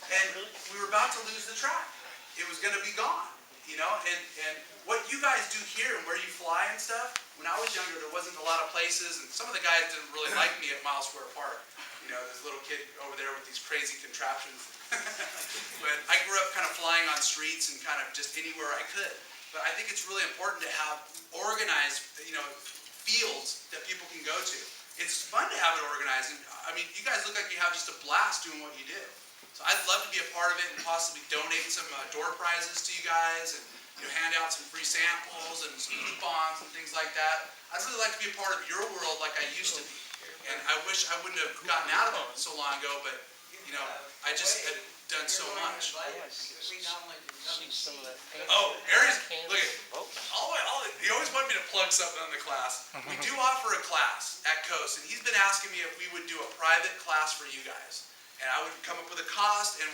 And we were about to lose the track. It was going to be gone, you know? And what you guys do here and where you fly and stuff, when I was younger, there wasn't a lot of places, and some of the guys didn't really like me at Miles Square Park. You know, this little kid over there with these crazy contraptions. But I grew up kind of flying on streets and kind of just anywhere I could. But I think it's really important to have organized, you know, fields that people can go to. It's fun to have it organized. And, I mean, you guys look like you have just a blast doing what you do. So I'd love to be a part of it and possibly donate some door prizes to you guys and, you know, hand out some free samples and speedy bonds and things like that. I'd really like to be a part of your world like I used to be. And I wish I wouldn't have gotten out of it so long ago, but, you know, I just had done so much. Oh, Barry's, look at, he always wanted me to plug something on the class. We do offer a class at Coast, and he's been asking me if we would do a private class for you guys. And I would come up with a cost and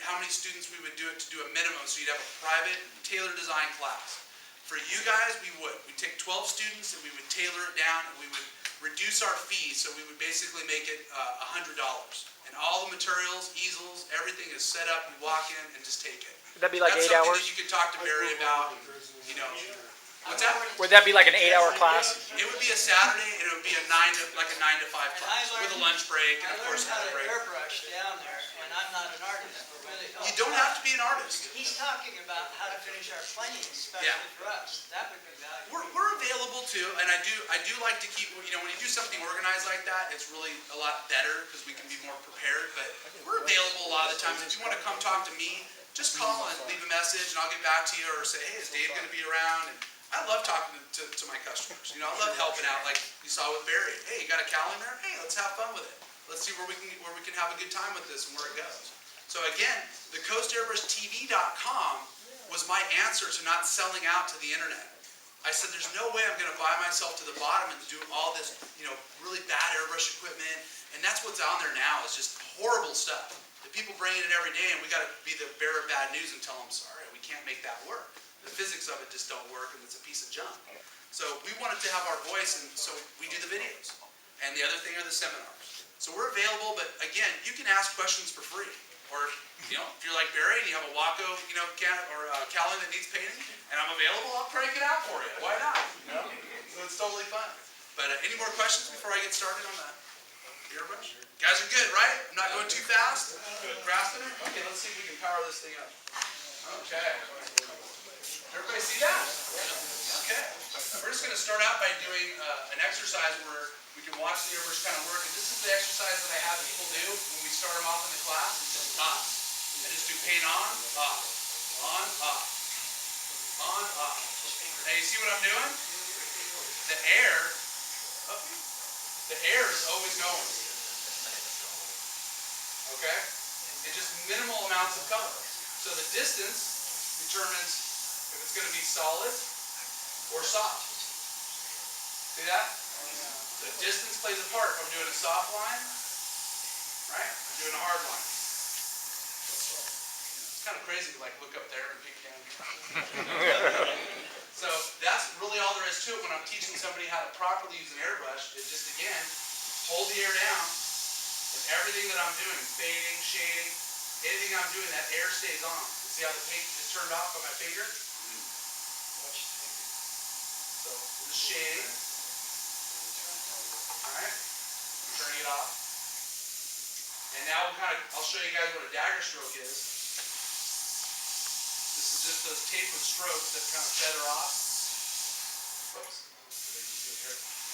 how many students we would do it to do a minimum, so you'd have a private, tailor design class. For you guys, we would. We'd take 12 students and we would tailor it down and we would reduce our fees, so we would basically make it $100. And all the materials, easels, everything is set up, you walk in and just take it. Would that be like That's 8 something hours? that you could talk to Barry about, you know. What's that? Would that be like an 8-hour class? It would be a Saturday, and it would be a 9 to 5 class with a lunch break and of course a I learned how to break. airbrush down there, and I'm not an artist, but really. You don't have to be an artist. He's talking about how to finish our planes, especially Yeah. for us. That would be valuable. We're available too, and I do like to keep, you know, when you do something organized like that, it's really a lot better because we can be more prepared, but we're available a lot of the times. If you want to come talk to me, just call and leave a message and I'll get back to you, or say, hey, is Dave going to be around? And I love talking to my customers. You know, I love helping out, like you saw with Barry. Hey, you got a calendar? Hey, let's have fun with it. Let's see where we can have a good time with this and where it goes. So again, the CoastAirBrushTV.com was my answer to not selling out to the internet. I said, there's no way I'm going to buy myself to the bottom and do all this, you know, really bad airbrush equipment. And that's what's on there now, is just horrible stuff. The people bring it in every day, and we got to be the bearer of bad news and tell them, sorry, we can't make that work. The physics of it just don't work, and it's a piece of junk. So we wanted to have our voice, and so we do the videos. And the other thing are the seminars. So we're available, but again, you can ask questions for free. Or, you know, if you're like Barry and you have a Waco, you know, Calvin that needs painting, and I'm available, I'll crank it out for you. Why not? You know? So it's totally fun. But any more questions before I get started on the airbrush? You guys are good, right? I'm not going too fast? Grasping it? Okay, let's see if we can power this thing up. Okay. Everybody see that? Okay. We're just going to start out by doing an exercise where we can watch the airbrush kind of work. And this is the exercise that I have people do when we start them off in the class. It's just dots. I just do paint on, off, on, off, on, off. Now you see what I'm doing? The air is always going. Okay? And just minimal amounts of color. So the distance determines if it's going to be solid or soft. See that? The distance plays a part. If I'm doing a soft line, right? I'm doing a hard line. It's kind of crazy to like look up there and pick down here. So that's really all there is to it when I'm teaching somebody how to properly use an airbrush. Is just, again, hold the air down. And everything that I'm doing, fading, shading, anything I'm doing, that air stays on. You see how the paint is turned off by my finger? So just shading. Alright, turning it off. And now I'll show you guys what a dagger stroke is. just those tapered strokes that kind of feather off. Whoops.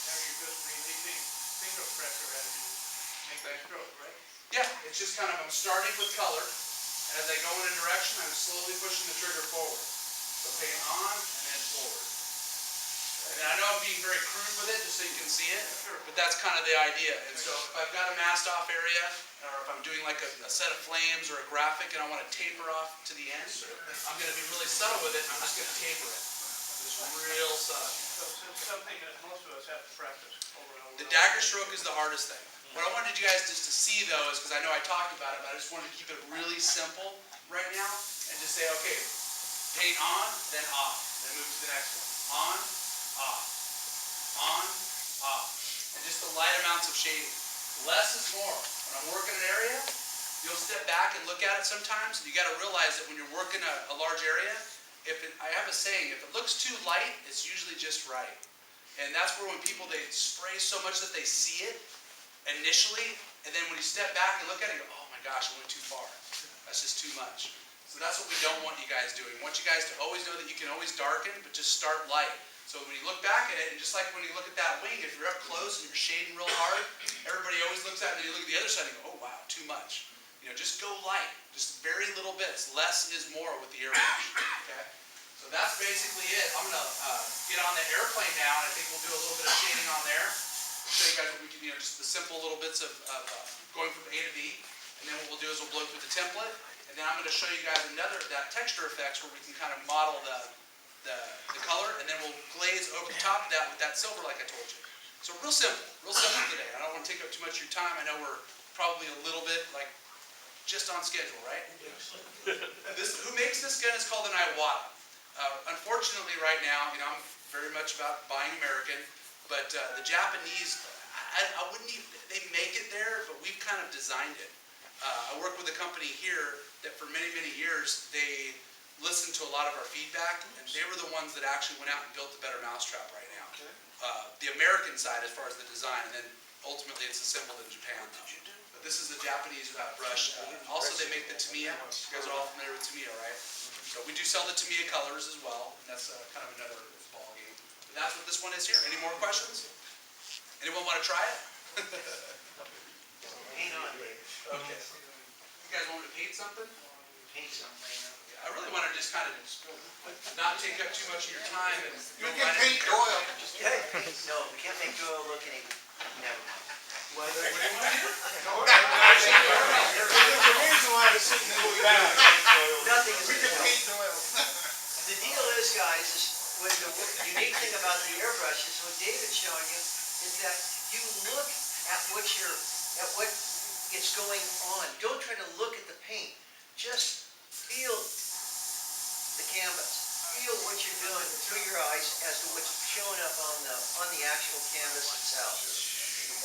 Now you're just releasing finger pressure as you make that stroke, right? Yeah, it's just kind of, I'm starting with color, and as I go in a direction, I'm slowly pushing the trigger forward. So paint on and then forward. And I know I'm being very crude with it, just so you can see it, but that's kind of the idea. And so if I've got a masked off area, or if I'm doing like a set of flames or a graphic and I want to taper off to the end, I'm going to be really subtle with it, I'm just going to taper it. Just real subtle. So it's something that most of us have to practice over and over. The dagger stroke is the hardest thing. What I wanted you guys just to see though is, because I know I talked about it, but I just wanted to keep it really simple right now and just say, okay, paint on, then off, then move to the next one. On, off, and just the light amounts of shading. Less is more. When I'm working an area, you'll step back and look at it sometimes, and you got to realize that when you're working a large area, I have a saying, if it looks too light, it's usually just right. And that's where when people, they spray so much that they see it initially, and then when you step back and look at it, you go, oh my gosh, I went too far. That's just too much. So that's what we don't want you guys doing. We want you guys to always know that you can always darken, but just start light. So when you look back at it, and just like when you look at that wing, if you're up close and you're shading real hard, everybody always looks at it and you look at the other side and you go, oh wow, too much. You know, just go light, just very little bits. Less is more with the airbrush, okay? So that's basically it. I'm gonna get on the airplane now, and I think we'll do a little bit of shading on there. Show you guys what we can, you know, just the simple little bits of going from A to B. And then what we'll do is we'll blow through the template, and then I'm gonna show you guys that texture effects where we can kind of model the color, and then we'll glaze over the top of that with that silver like I told you. So real simple today. I don't want to take up too much of your time. I know we're probably a little bit like just on schedule, right? Who makes this gun is called an Iwata. Unfortunately right now, you know, I'm very much about buying American, but the Japanese, I wouldn't even, they make it there, but we've kind of designed it. I work with a company here that for many, many years, they listened to a lot of our feedback, and they were the ones that actually went out and built the better mousetrap right now. The American side as far as the design, and then ultimately it's assembled in Japan though. But this is a Japanese brush. Also they make the Tamiya. You guys are all familiar with Tamiya, right? So we do sell the Tamiya colors as well, and that's kind of another ball game. But that's what this one is here. Any more questions? Anyone want to try it? Paint on, David. Okay. You guys want me to paint something? Paint something. I really want to just kind of not take up too much of your time and You can paint Doyle. No, we can't make Doyle look any, never mind. What do you want to do? There's a reason why I'm sitting in the back. Nothing is. We can paint Doyle. The deal is, guys, is when the unique thing about the airbrush is what David's showing you is that you look at what is going on. Don't try to look at the paint. Just feel the canvas. Feel what you're doing through your eyes as to what's showing up on the actual canvas itself.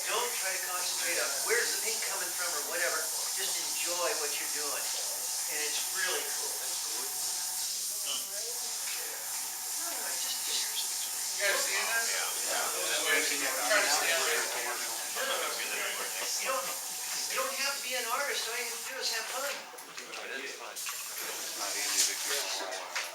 Don't try to concentrate on where's the paint coming from or whatever. Just enjoy what you're doing. And it's really cool. You guys seeing this? Yeah. Try to stay on there. You don't have to be an artist. All you have to do is have fun.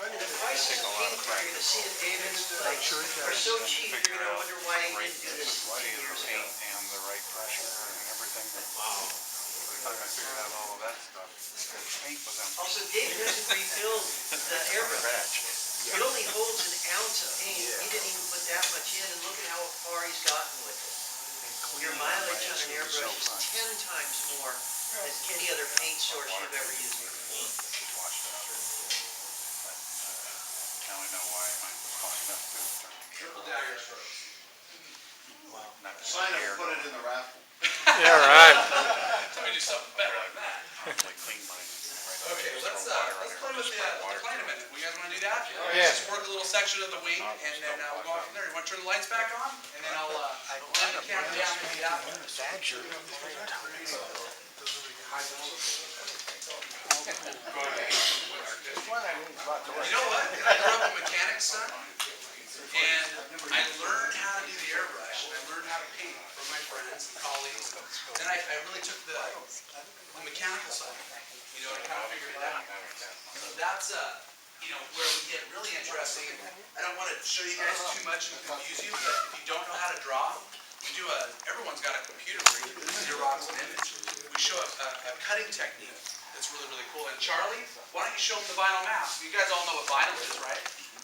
The prices of paint you're going to see at David's place are so cheap, you're going to wonder why he didn't do this 10 years ago. And the right pressure and everything. Wow. I figured out all of that stuff. The paint was empty. Also, David doesn't refill the airbrush. It only holds an ounce of paint. He didn't even put that much in, and look at how far he's gotten with it. Your mileage on an airbrush is 10 times more than any other paint source you've ever used. Now I know why I'm calling up too. Triple dagger strokes. Not to Sign say up, put it in the raffle. Yeah, right. Tell me do something better than that. like clean mine. Okay, let's play with the plane a minute. You guys want to do that? Yeah. Just work a little section of the wing, and then we'll go on from there. You want to turn the lights back on? And then I'll turn the camera down and get out. You know what? I grew up a mechanic's son, and I learned how to do the airbrush, and I learned how to paint from my friends and colleagues. Then I really took the mechanical side, you know, and kind of figured it out. So where we get really interesting, and I don't want to show you guys too much and confuse you, but if you don't know how to draw, we do everyone's got a computer where you Xerox an image. We show a cutting technique that's really, really cool. And Charlie, why don't you show them the vinyl mask? You guys all know what vinyl is, right?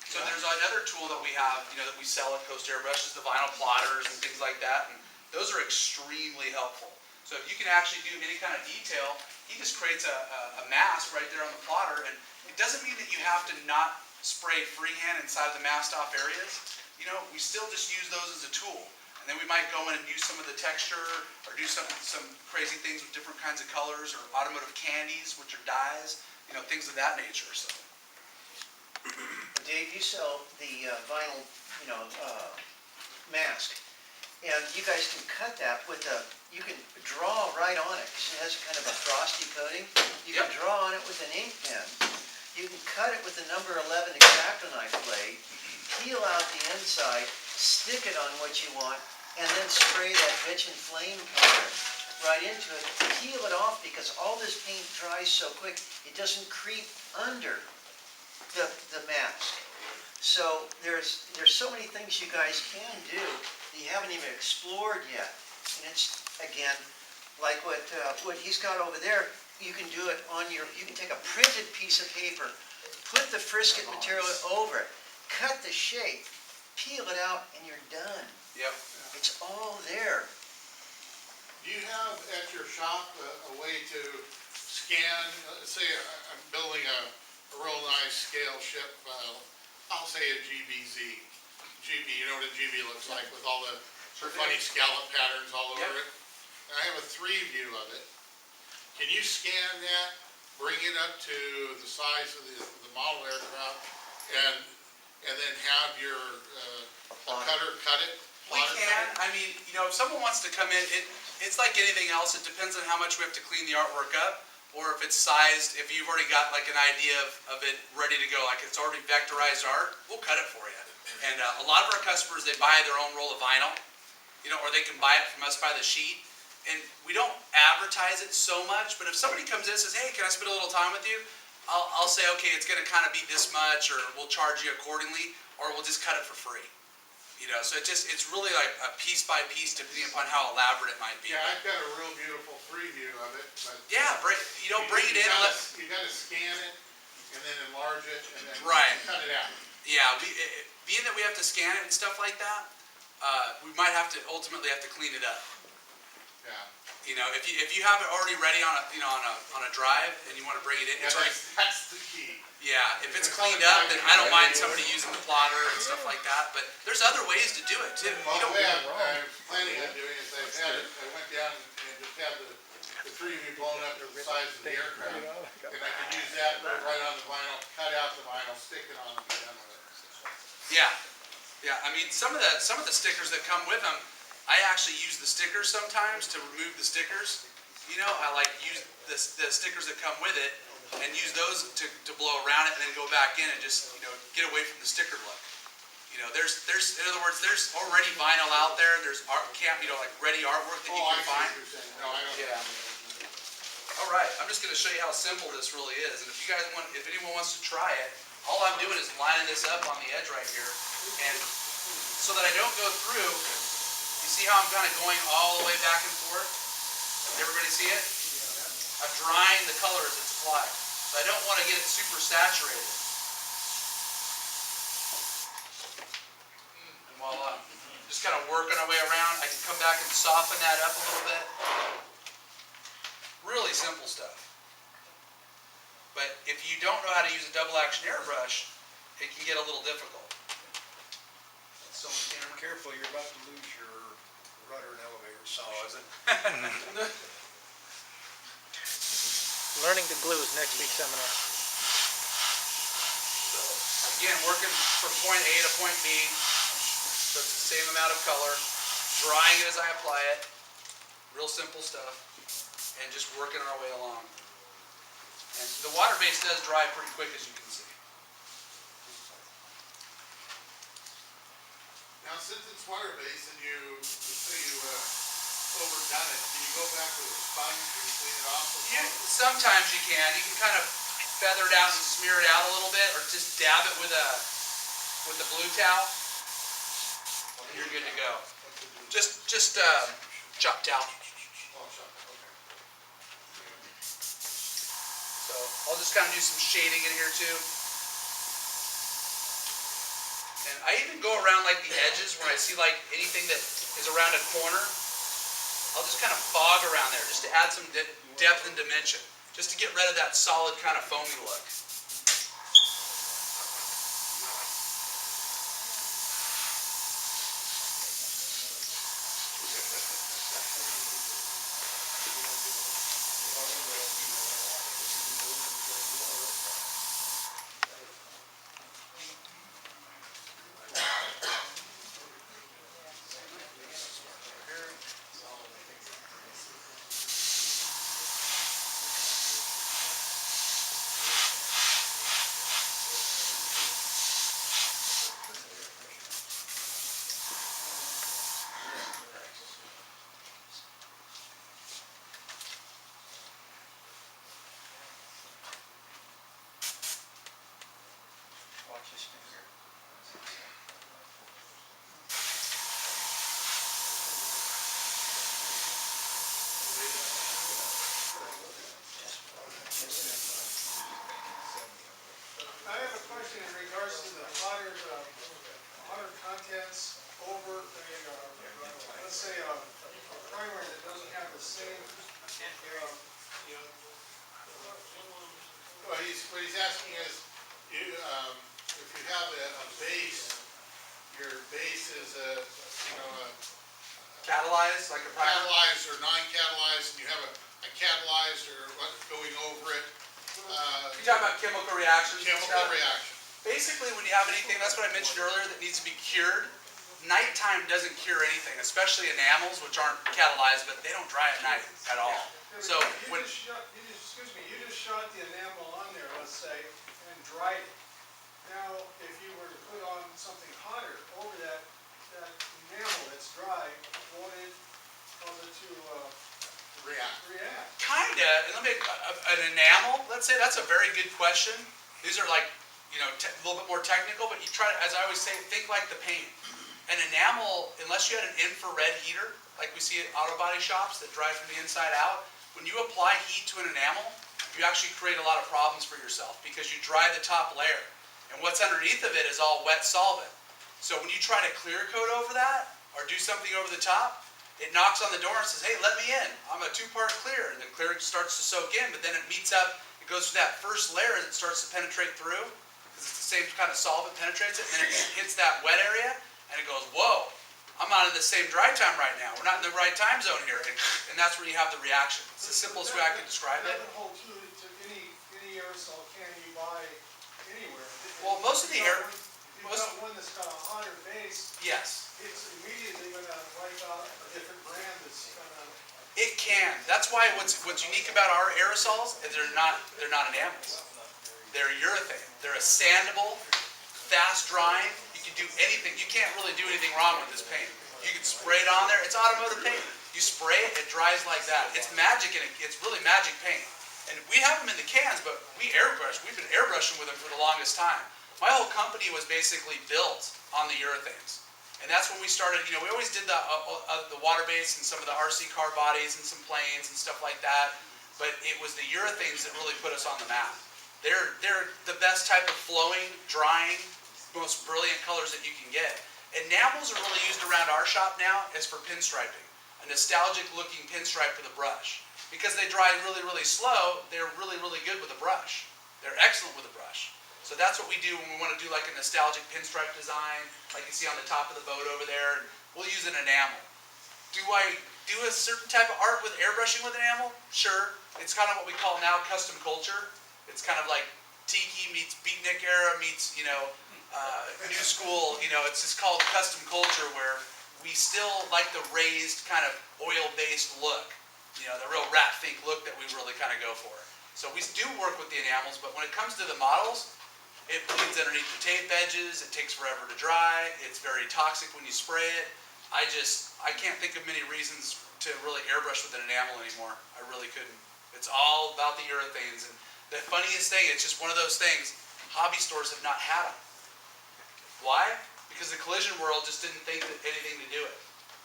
So there's another tool that we have, that we sell at Coast Airbrush is the vinyl plotters and things like that. And those are extremely helpful. So if you can actually do any kind of detail, he just creates a mask right there on the plotter. And it doesn't mean that you have to not spray freehand inside the masked off areas. We still just use those as a tool. And then we might go in and use some of the texture or do some crazy things with different kinds of colors or automotive candies, which are dyes, things of that nature. So. Dave, you sell the vinyl, mask, and you guys can cut that with you can draw right on it, because it has kind of a frosty coating. You can draw on it with an ink pen. You can cut it with the number 11 X-Acto knife blade, peel out the inside, stick it on what you want, and then spray that bitch and flame powder right into it. Peel it off, because all this paint dries so quick, it doesn't creep under the mask. So there's so many things you guys can do that you haven't even explored yet. And it's, again, like what he's got over there, you can do it on you can take a printed piece of paper, put the frisket material over it, cut the shape, peel it out, and you're done. Yep. It's all there. Do you have at your shop a way to scan, say I'm building a real nice scale ship, I'll say a GBZ. You know what a GB looks like with all the funny scallop patterns all over it? And I have a 3 view of it. Can you scan that, bring it up to the size of the model aircraft, and then have your cutter cut it? We can. I mean, if someone wants to come in, it's like anything else. It depends on how much we have to clean the artwork up, or if it's sized. If you've already got like an idea of it ready to go, like it's already vectorized art, we'll cut it for you. And a lot of our customers, they buy their own roll of vinyl, or they can buy it from us by the sheet. And we don't advertise it so much, but if somebody comes in and says, hey, can I spend a little time with you? I'll say, okay, it's going to kind of be this much, or we'll charge you accordingly, or we'll just cut it for free. So it's really like a piece by piece, depending upon how elaborate it might be. Yeah, I've got a real beautiful 3 view of it, but Yeah, bring it in. you gotta scan it and then enlarge it and then cut it out. Yeah, being that we have to scan it and stuff like that, we might have to ultimately clean it up. Yeah. If you have it already ready on a drive and you want to bring it in, Yeah, that's the key. Yeah, if it's cleaned up, then I don't mind somebody using the plotter and stuff like that. But there's other ways to do it too. Well, the way I'm planning on doing is I went down and just had the 3 view blown up to the size of the aircraft. And I can use that, put it right on the vinyl, cut out the vinyl, stick it on and be done with it. Yeah. I mean, some of the stickers that come with them, I actually use the stickers sometimes to remove the stickers. I like use the stickers that come with it and use those to blow around it and then go back in and just get away from the sticker look. There's in other words, there's already vinyl out there. There's like ready artwork that you can find. I see what you're saying. No, I don't. Yeah. All right, I'm just going to show you how simple this really is. And if anyone wants to try it, all I'm doing is lining this up on the edge right here, and so that I don't go through. You see how I'm kind of going all the way back and forth? Everybody see it? I'm drying the color as it's applied. So I don't want to get it super saturated. And voila. Just kind of working our way around. I can come back and soften that up a little bit. Really simple stuff. But if you don't know how to use a double action airbrush, it can get a little difficult. So Careful, you're about to lose your rudder and elevator. Oh, is it? Learning to glue is next week's seminar. So, again, working from point A to point B, so it's the same amount of color, drying it as I apply it, real simple stuff, and just working our way along. And the water base does dry pretty quick, as you can see. Now, since it's water-based and you say you overdone it, can you go back with a sponge and clean it off? Sometimes you can. You can kind of feather it out and smear it out a little bit, or just dab it with the blue towel, and you're good to go. Just chop towel. So I'll just kind of do some shading in here too. And I even go around like the edges where I see like anything that is around a corner. I'll just kind of fog around there just to add some depth and dimension, just to get rid of that solid kind of foamy look. Watch this finger. I have a question in regards to the hotter contents over let's say a primer that doesn't have the same, What he's asking is, if you have a base, your base is a Catalyze, like a primer. catalyzed or non-catalyzed, and you have a catalyzed or what going over it, You talk about chemical reactions and chemical stuff. reaction. Basically, when you have anything, that's what I mentioned earlier, that needs to be cured. Nighttime doesn't cure anything, especially enamels, which aren't catalyzed, but they don't dry at night at all. So when you just shot the enamel on there, let's say, and dried it. Now, if you were to put on something hotter over that enamel that's dry, won't it cause it to React. react? kinda, and let me, an enamel, let's say, that's a very good question. These are like, a little bit more technical, but you try to, as I always say, think like the paint. An enamel, unless you had an infrared heater, like we see at auto body shops that dry from the inside out, when you apply heat to an enamel, you actually create a lot of problems for yourself because you dry the top layer. And what's underneath of it is all wet solvent. So when you try to clear coat over that, or do something over the top, it knocks on the door and says, hey, let me in. I'm a 2-part clear. And the clear starts to soak in, but then it meets up, it goes through that first layer that starts to penetrate through, because it's the same kind of solvent penetrates it, and then it hits that wet area, and it goes, whoa, I'm not in the same dry time right now. We're not in the right time zone here. And that's where you have the reaction. It's the simplest way I can describe it. That would hold true to any aerosol can you buy anywhere. Well, most of the air, If you've got one that's got a hotter base, yes. it's immediately gonna wipe out a different brand that's gonna. It can. That's why what's unique about our aerosols is they're not enamels. They're urethane. They're a sandable, fast drying. You can do anything. You can't really do anything wrong with this paint. You can spray it on there. It's automotive paint. You spray it, it dries like that. It's magic, and it's really magic paint. And we have them in the cans, but we airbrush. We've been airbrushing with them for the longest time. My whole company was basically built on the urethanes. And that's when we started, we always did the water base and some of the RC car bodies and some planes and stuff like that. But it was the urethanes that really put us on the map. They're the best type of flowing, drying, most brilliant colors that you can get. Enamels are really used around our shop now as for pinstriping. A nostalgic looking pinstripe for the brush. Because they dry really, really slow, they're really, really good with a brush. They're excellent with a brush. So that's what we do when we want to do like a nostalgic pinstripe design, like you see on the top of the boat over there. We'll use an enamel. Do I do a certain type of art with airbrushing with enamel? Sure. It's kind of what we call now custom culture. It's kind of like tiki meets beatnik era meets, new school. It's just called custom culture, where we still like the raised kind of oil-based look. The real rat fink look that we really kind of go for. So we do work with the enamels, but when it comes to the models, it bleeds underneath the tape edges, it takes forever to dry, it's very toxic when you spray it. I can't think of many reasons to really airbrush with an enamel anymore. I really couldn't. It's all about the urethanes, and The funniest thing, it's just one of those things, hobby stores have not had them. Why? Because the collision world just didn't think that anything to do it.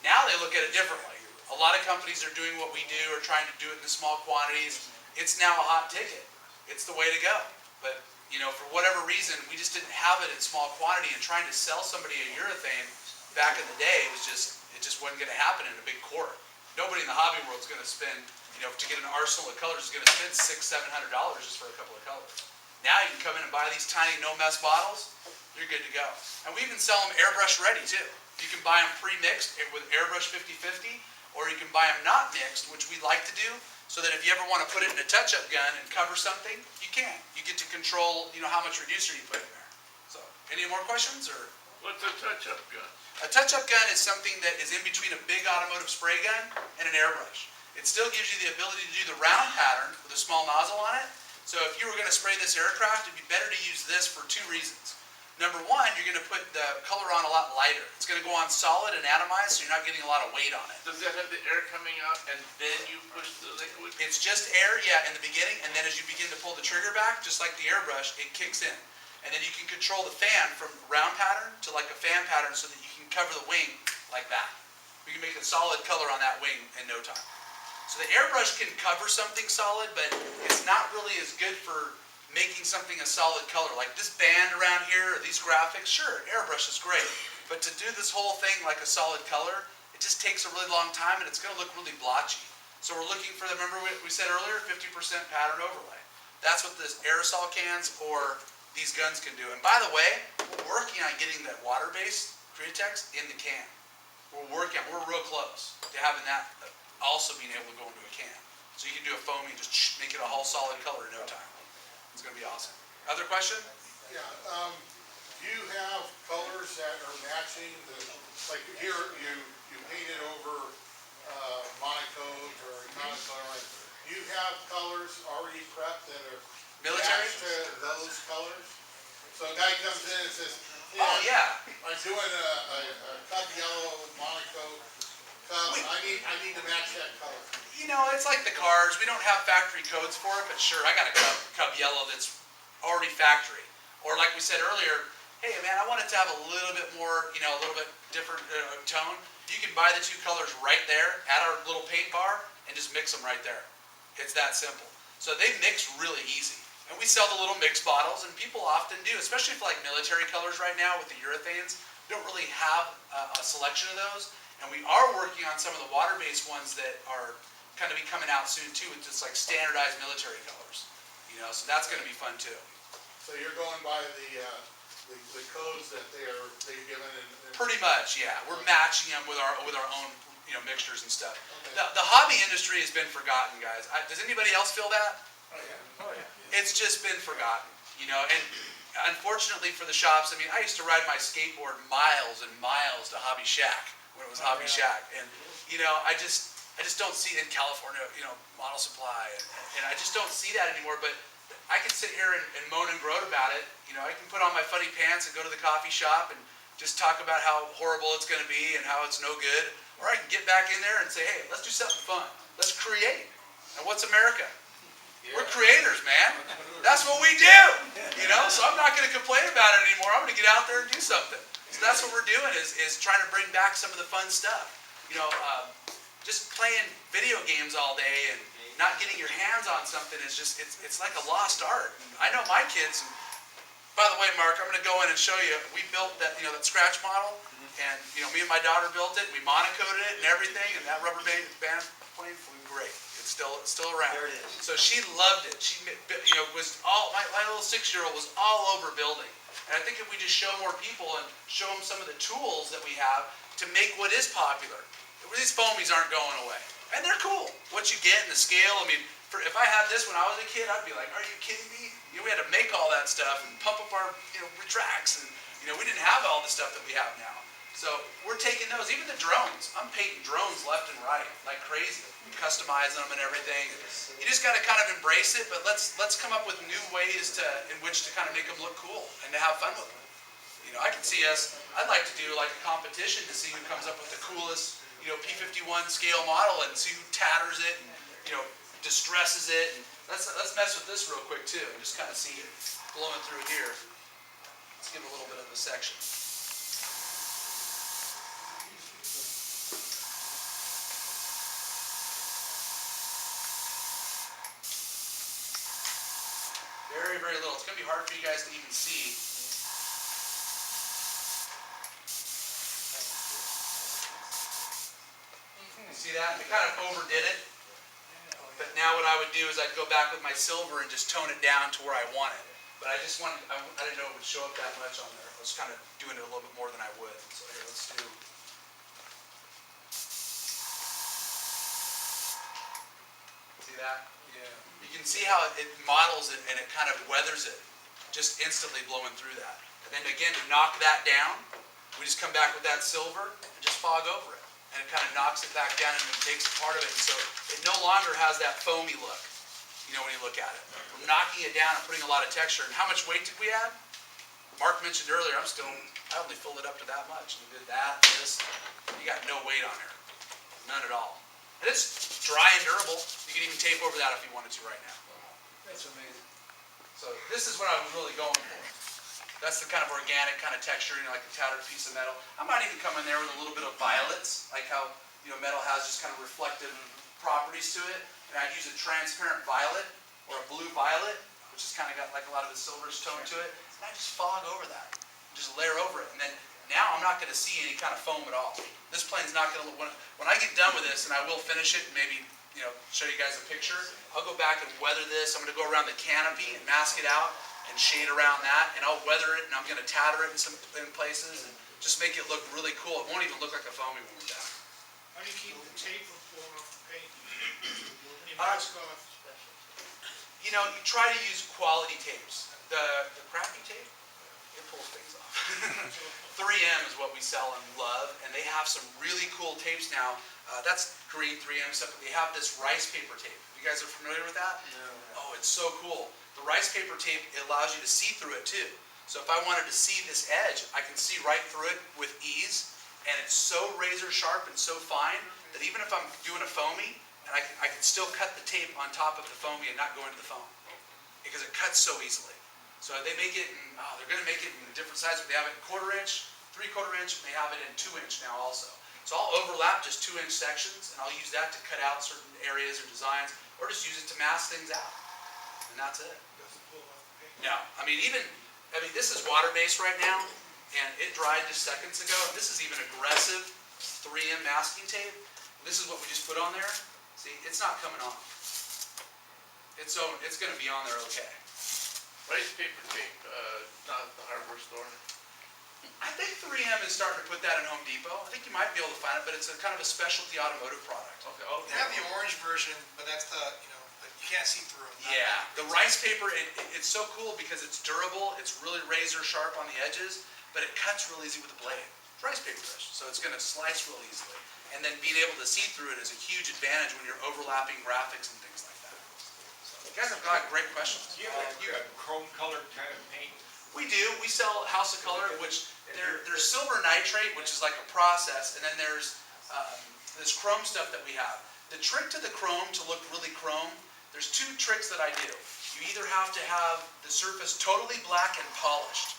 Now they look at it differently. A lot of companies are doing what we do, or trying to do it in small quantities. It's now a hot ticket. It's the way to go. But, you know, for whatever reason, we just didn't have it in small quantity, and trying to sell somebody a urethane back in the day was just, it just wasn't gonna happen in a big quart. Nobody in the hobby world is gonna spend, you know, to get an arsenal of colors, is gonna spend $600-700 just for a couple of colors. Now you can come in and buy these tiny no-mess bottles, you're good to go. And we even sell them airbrush ready too. You can buy them pre-mixed with airbrush 50/50, or you can buy them not mixed, which we like to do, so that if you ever want to put it in a touch-up gun and cover something, you can. You get to control, you know, how much reducer you put in there. So, any more questions, or? What's a touch-up gun? A touch-up gun is something that is in between a big automotive spray gun and an airbrush. It still gives you the ability to do the round pattern with a small nozzle on it. So if you were going to spray this aircraft, it'd be better to use this for two reasons. Number one, you're going to put the color on a lot lighter. It's going to go on solid and atomized, so you're not getting a lot of weight on it. Does that have the air coming out and then you push the liquid? It's just air, yeah, in the beginning, and then as you begin to pull the trigger back, just like the airbrush, it kicks in. And then you can control the fan from round pattern to like a fan pattern, so that you can cover the wing like that. We can make a solid color on that wing in no time. So the airbrush can cover something solid, but it's not really as good for making something a solid color. Like this band around here, or these graphics, sure, airbrush is great. But to do this whole thing like a solid color, it just takes a really long time, and it's gonna look really blotchy. So we're looking for, remember what we said earlier, 50% pattern overlay. That's what this aerosol cans or these guns can do. And by the way, we're working on getting that water-based Createx in the can. We're real close to having that also being able to go into a can. So you can do a foamy, just make it a whole solid color in no time. It's gonna be awesome. Other question? Yeah, do you have colors that are matching the, like here, you painted over, monocoat or monocolor. Do you have colors already prepped that are Military? matched to those colors? So a guy comes in and says, Oh, yeah. I'm doing a cup yellow monocoat cup, I need to match that color. You know, it's like the cars. We don't have factory codes for it, but sure, I got a cup yellow that's already factory. Or like we said earlier, hey man, I want it to have a little bit more, you know, a little bit different tone. You can buy the two colors right there at our little paint bar and just mix them right there. It's that simple. So they mix really easy. And we sell the little mix bottles, and people often do, especially for like military colors right now with the urethanes. We don't really have a selection of those. And we are working on some of the water-based ones that are kind of be coming out soon too, with just like standardized military colors. You know, so that's gonna be fun too. So you're going by the codes that they've given and. Pretty much, yeah. We're matching them with our own, you know, mixtures and stuff. Okay. The hobby industry has been forgotten, guys. Does anybody else feel that? Oh, yeah. Oh, yeah. It's just been forgotten, you know, and unfortunately for the shops, I mean, I used to ride my skateboard miles and miles to Hobby Shack when it was Hobby Shack, and you know, I just don't see in California, you know, Model Supply, and I just don't see that anymore. But I can sit here and moan and groan about it. You know, I can put on my funny pants and go to the coffee shop and just talk about how horrible it's going to be and how it's no good, or I can get back in there and say, hey, let's do something fun. Let's create. And what's America? We're creators, man. That's what we do. You know, so I'm not going to complain about it anymore. I'm going to get out there and do something. So that's what we're doing is trying to bring back some of the fun stuff. You know, just playing video games all day and not getting your hands on something is just, it's like a lost art. I know my kids, by the way, Mark, I'm going to go in and show you, we built that, you know, that scratch model, and, you know, me and my daughter built it, we monocoated it and everything, and that rubber band plane flew great. It's still around. There it is. So she loved it. She, you know, was all, my little 6-year-old was all over building. And I think if we just show more people and show them some of the tools that we have to make what is popular, these foamies aren't going away. And they're cool. What you get and the scale, I mean, if I had this when I was a kid, I'd be like, are you kidding me? You know, we had to make all that stuff and pump up our, you know, retracts, and, you know, we didn't have all the stuff that we have now. So we're taking those, even the drones. I'm painting drones left and right, like crazy, customizing them and everything. You just got to kind of embrace it, but let's come up with new ways in which to kind of make them look cool and to have fun with them. You know, I can see I'd like to do like a competition to see who comes up with the coolest, you know, P51 scale model and see who tatters it and, you know, distresses it. And let's mess with this real quick too, and just kind of see it blowing through here. Let's give a little bit of a section. Very, very little. It's going to be hard for you guys to even see. You see that? I kind of overdid it. But now what I would do is I'd go back with my silver and just tone it down to where I want it. But I didn't know it would show up that much on there. I was kind of doing it a little bit more than I would. So here, let's do. See that? Yeah. You can see how it models it and it kind of weathers it, just instantly blowing through that. And then again, to knock that down, we just come back with that silver and just fog over it. And it kind of knocks it back down and it takes a part of it. And so it no longer has that foamy look, you know, when you look at it. We're knocking it down and putting a lot of texture. And how much weight did we add? Mark mentioned earlier, I only filled it up to that much. You did that, this, you got no weight on there. None at all. And it's dry and durable. You can even tape over that if you wanted to right now. That's amazing. So this is what I was really going for. That's the kind of organic kind of texture, you know, like a tattered piece of metal. I might even come in there with a little bit of violets, like how, you know, metal has just kind of reflective properties to it. And I'd use a transparent violet or a blue violet, which has kind of got like a lot of the silverish tone to it. And I just fog over that, just layer over it. And then now I'm not going to see any kind of foam at all. This plane's not going to look, when I get done with this, and I will finish it and maybe, you know, show you guys a picture, I'll go back and weather this. I'm going to go around the canopy and mask it out and shade around that, and I'll weather it, and I'm going to tatter it in places and just make it look really cool. It won't even look like a foamy when we're done. How do you keep the tape from pulling off the paint? When you mask off? You know, you try to use quality tapes. The crappy tape, it pulls things off. 3M is what we sell and love, and they have some really cool tapes now. That's green 3M stuff, but they have this rice paper tape. You guys are familiar with that? No. Oh, it's so cool. The rice paper tape, it allows you to see through it too. So if I wanted to see this edge, I can see right through it with ease, and it's so razor sharp and so fine that even if I'm doing a foamy, and I can still cut the tape on top of the foamy and not go into the foam, because it cuts so easily. So they make it in, they're going to make it in different sizes. They have it in 1/4 inch, 3/4 inch, and they have it in 2 inch now also. So I'll overlap just 2 inch sections, and I'll use that to cut out certain areas or designs, or just use it to mask things out. And that's it. No, this is water-based right now, and it dried just seconds ago. This is even aggressive 3M masking tape. This is what we just put on there. See, it's not coming off. It's going to be on there okay. Rice paper tape, not at the hardware store. I think 3M is starting to put that in Home Depot. I think you might be able to find it, but it's a kind of a specialty automotive product. Okay, They have the orange version, but that's the, you can't see through it. Yeah, the rice paper, it's so cool because it's durable, it's really razor sharp on the edges, but it cuts real easy with a blade. It's rice paper brush, so it's going to slice real easily. And then being able to see through it is a huge advantage when you're overlapping graphics and things like that. So, you guys have got great questions. Do you have a chrome colored kind of paint? We do. We sell House of Color, which there's silver nitrate, which is like a process, and then there's this chrome stuff that we have. The trick to the chrome to look really chrome, there's 2 tricks that I do. You either have to have the surface totally black and polished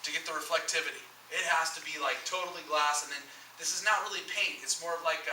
to get the reflectivity. It has to be like totally glass, and then this is not really paint. It's more of like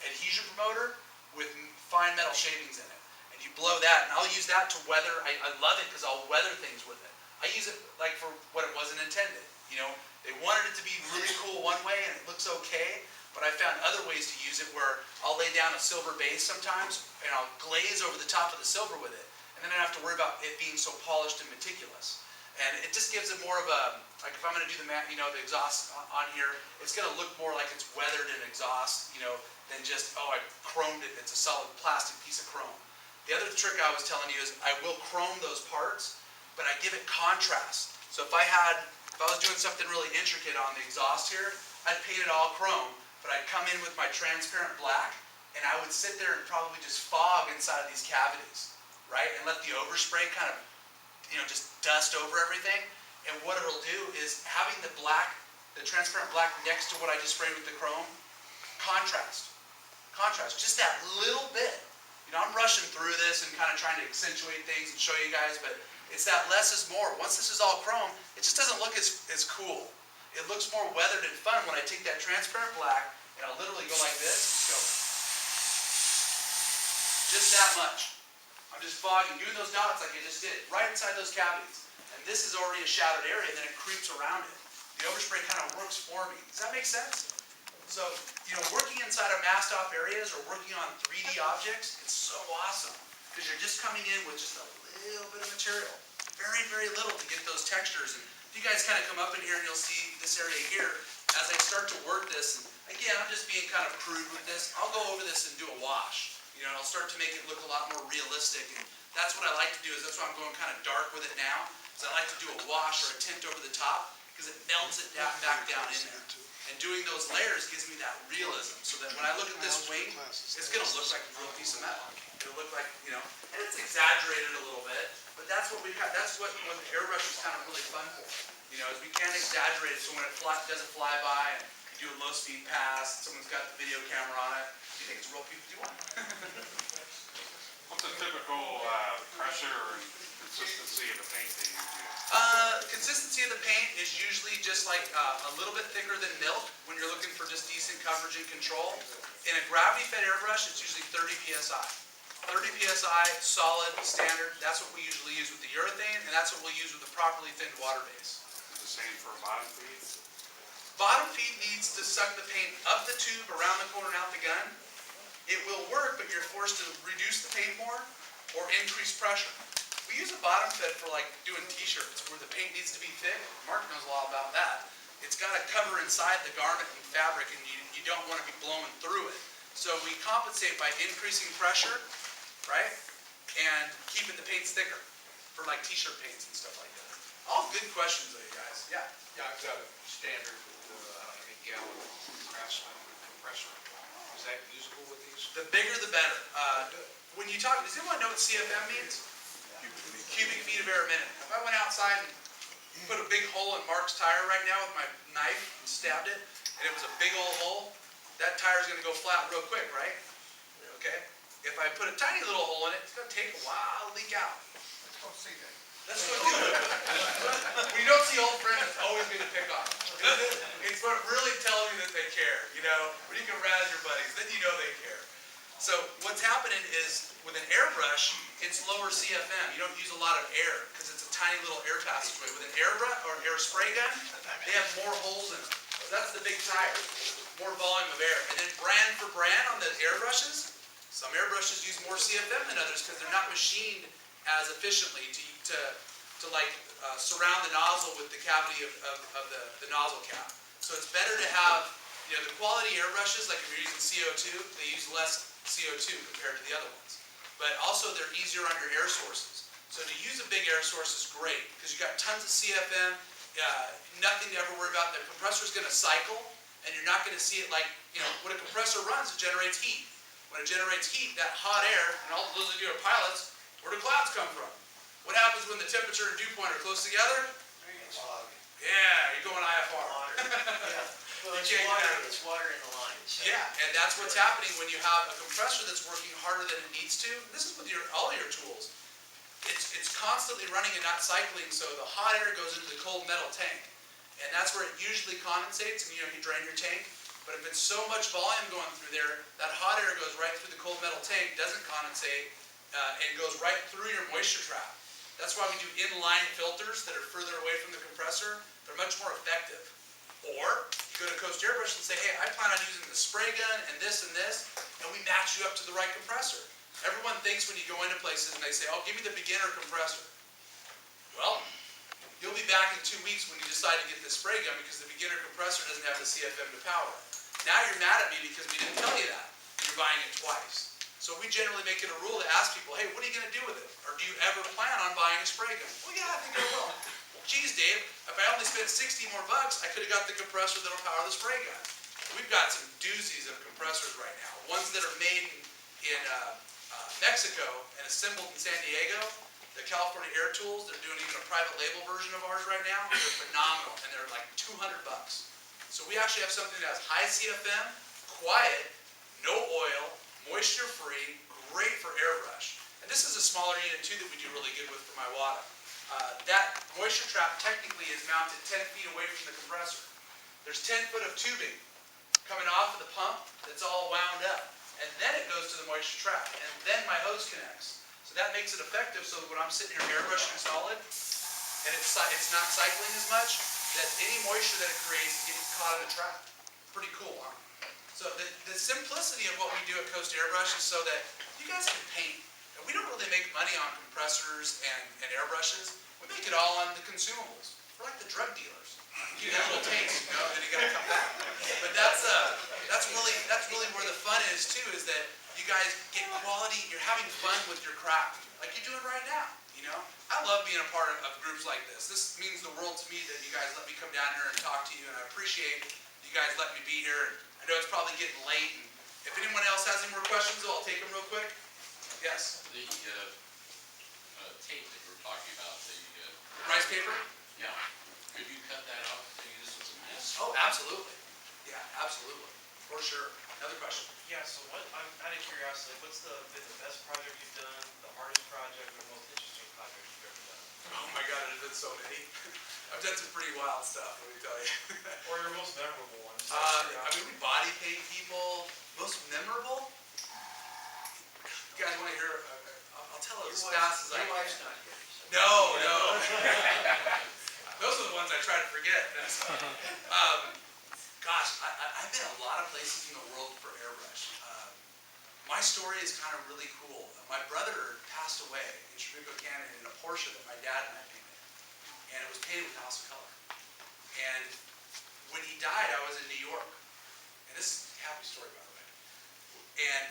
adhesion promoter with fine metal shavings in it. And you blow that, and I'll use that to weather. I love it because I'll weather things with it. I use it like for what it wasn't intended. You know, they wanted it to be really cool one way, and it looks okay. But I found other ways to use it where I'll lay down a silver base sometimes, and I'll glaze over the top of the silver with it. And then I don't have to worry about it being so polished and meticulous. And it just gives it more of a, like if I'm going to do the exhaust on here, it's going to look more like it's weathered in exhaust, than just, I chromed it, it's a solid plastic piece of chrome. The other trick I was telling you is I will chrome those parts, but I give it contrast. So if I was doing something really intricate on the exhaust here, I'd paint it all chrome, but I'd come in with my transparent black, and I would sit there and probably just fog inside of these cavities, right? And let the overspray kind of, just dust over everything. And what it'll do is having the black, the transparent black next to what I just sprayed with the chrome, contrast, just that little bit. I'm rushing through this and kind of trying to accentuate things and show you guys, but it's that less is more. Once this is all chrome, it just doesn't look as cool. It looks more weathered and fun when I take that transparent black and I'll literally go like this, just that much. I'm just fogging, doing those dots like I just did, right inside those cavities. And this is already a shadowed area, and then it creeps around it. The overspray kind of works for me. Does that make sense? So, working inside of masked off areas or working on 3D objects, it's so awesome. Because you're just coming in with just a little bit of material. Very, very little to get those textures. And if you guys kind of come up in here and you'll see this area here, as I start to work this, and again, I'm just being kind of crude with this, I'll go over this and do a wash. And I'll start to make it look a lot more realistic. And that's what I like to do, is that's why I'm going kind of dark with it now. Is I like to do a wash or a tint over the top, because it melts it down, back down in there. And doing those layers gives me that realism, so that when I look at this wing, it's going to look like a real piece of metal. It'll look like, and it's exaggerated a little bit, but that's what that's what the airbrush is kind of really fun for. Is we can't exaggerate it, so when it does a flyby and you do a low-speed pass, someone's got the video camera on it, you think it's a real piece of What's a typical pressure and consistency of the paint that you use? Consistency of the paint is usually just like a little bit thicker than milk when you're looking for just decent coverage and control. In a gravity-fed airbrush, it's usually 30 psi. 30 psi, solid, standard. That's what we usually use with the urethane, and that's what we'll use with the properly thinned water base. Is the same for a bottom feed? Bottom feed needs to suck the paint up the tube, around the corner, and out the gun. It will work, but you're forced to reduce the paint more or increase pressure. We use a bottom fed for like doing t-shirts where the paint needs to be thick. Mark knows a lot about that. It's got to cover inside the garment and fabric, and you don't want to be blowing through it. So we compensate by increasing pressure, right? And keeping the paints thicker for like t-shirt paints and stuff like that. All good questions though, you guys. Yeah. Yeah, I've got a standard with, gallon Craftsman compressor. Is that usable with these? The bigger the better. When you talk, does anyone know what CFM means? Cubic feet of air a minute. If I went outside and put a big hole in Mark's tire right now with my knife and stabbed it, and it was a big old hole, that tire's going to go flat real quick, right? Okay? If I put a tiny little hole in it, it's going to take a while to leak out. Let's go see that. Let's go do it. When you don't see old friends, it's always good to pick on. It's what really tells you that they care, When you can razz your buddies, then you know they care. So what's happening is, with an airbrush, it's lower CFM. You don't use a lot of air, because it's a tiny little air passageway. With an airbrush or air spray gun, they have more holes in them. So that's the big tire, more volume of air. And then brand for brand on the airbrushes, some airbrushes use more CFM than others because they're not machined as efficiently to surround the nozzle with the cavity of the nozzle cap. So it's better to have, the quality airbrushes, like if you're using CO2, they use less CO2 compared to the other ones. But also they're easier on your air sources. So to use a big air source is great because you got tons of CFM, nothing to ever worry about. The compressor's going to cycle, and you're not going to see it like, when a compressor runs, it generates heat. When it generates heat, that hot air, and all those of you who are pilots, where do clouds come from? What happens when the temperature and dew point are close together? Fog. Yeah, you're going IFR. Water. Yeah. Well, You can't get out of it. it's water in the lines. So. Yeah, and that's what's happening when you have a compressor that's working harder than it needs to. This is with all your tools. It's constantly running and not cycling, so the hot air goes into the cold metal tank. And that's where it usually condensates, and you drain your tank. But if it's so much volume going through there, that hot air goes right through the cold metal tank, doesn't condensate, and goes right through your moisture trap. That's why we do inline filters that are further away from the compressor. They're much more effective. Or you go to Coast Airbrush and say, hey, I plan on using the spray gun and this, and we match you up to the right compressor. Everyone thinks when you go into places and they say, oh, give me the beginner compressor. Well, you'll be back in 2 weeks when you decide to get the spray gun because the beginner compressor doesn't have the CFM to power. Now you're mad at me because we didn't tell you that. You're buying it twice. So we generally make it a rule to ask people, hey, what are you going to do with it? Or do you ever plan on buying a spray gun? Well, yeah, I think I will. Geez, Dave, if I only spent $60 more, I could have got the compressor that'll power the spray gun. We've got some doozies of compressors right now. Ones that are made in Mexico and assembled in San Diego. The California Air Tools, they're doing even a private label version of ours right now. They're phenomenal, and they're like $200. So we actually have something that has high CFM, quiet, no oil, moisture-free, great for airbrush. And this is a smaller unit too that we do really good with for my water. That moisture trap technically is mounted 10 feet away from the compressor. There's 10 foot of tubing coming off of the pump that's all wound up. And then it goes to the moisture trap, and then my hose connects. So that makes it effective so that when I'm sitting here airbrushing solid, and it's not cycling as much, that any moisture that it creates gets caught in the trap. Pretty cool, huh? So the simplicity of what we do at Coast Airbrush is so that you guys can paint. And we don't really make money on compressors and airbrushes. We make it all on the consumables. We're like the drug dealers. You get a little taste, you know, then you gotta come back. But that's really where the fun is too, is that you guys get quality, you're having fun with your craft, like you're doing right now, you know? I love being a part of groups like this. This means the world to me that you guys let me come down here and talk to you, and I appreciate you guys letting me be here. And I know it's probably getting late, and if anyone else has any more questions, I'll take them real quick. Yes? The tape that you were talking about, Rice paper? yeah, could you cut that off and use this as a mess? Oh, absolutely. Yeah, absolutely. For sure. Another question? Yeah, so I'm out of curiosity, what's been the best project you've done, the hardest project, or the most interesting project you've ever done? Oh my God, there's been so many. I've done some pretty wild stuff, let me tell you. Or your most memorable one? Just I mean, we body paint people. Most memorable? You guys want to hear? I'll tell it as fast as I Your can. wife's not here. so- No. Those are the ones I try to forget. Gosh, I've been a lot of places in the world for airbrush. My story is kind of really cool. My brother passed away in Chicago, Canada in a Porsche that my dad and I painted. And it was painted with House of Color. And when he died, I was in New York. And this is a happy story, by the way. And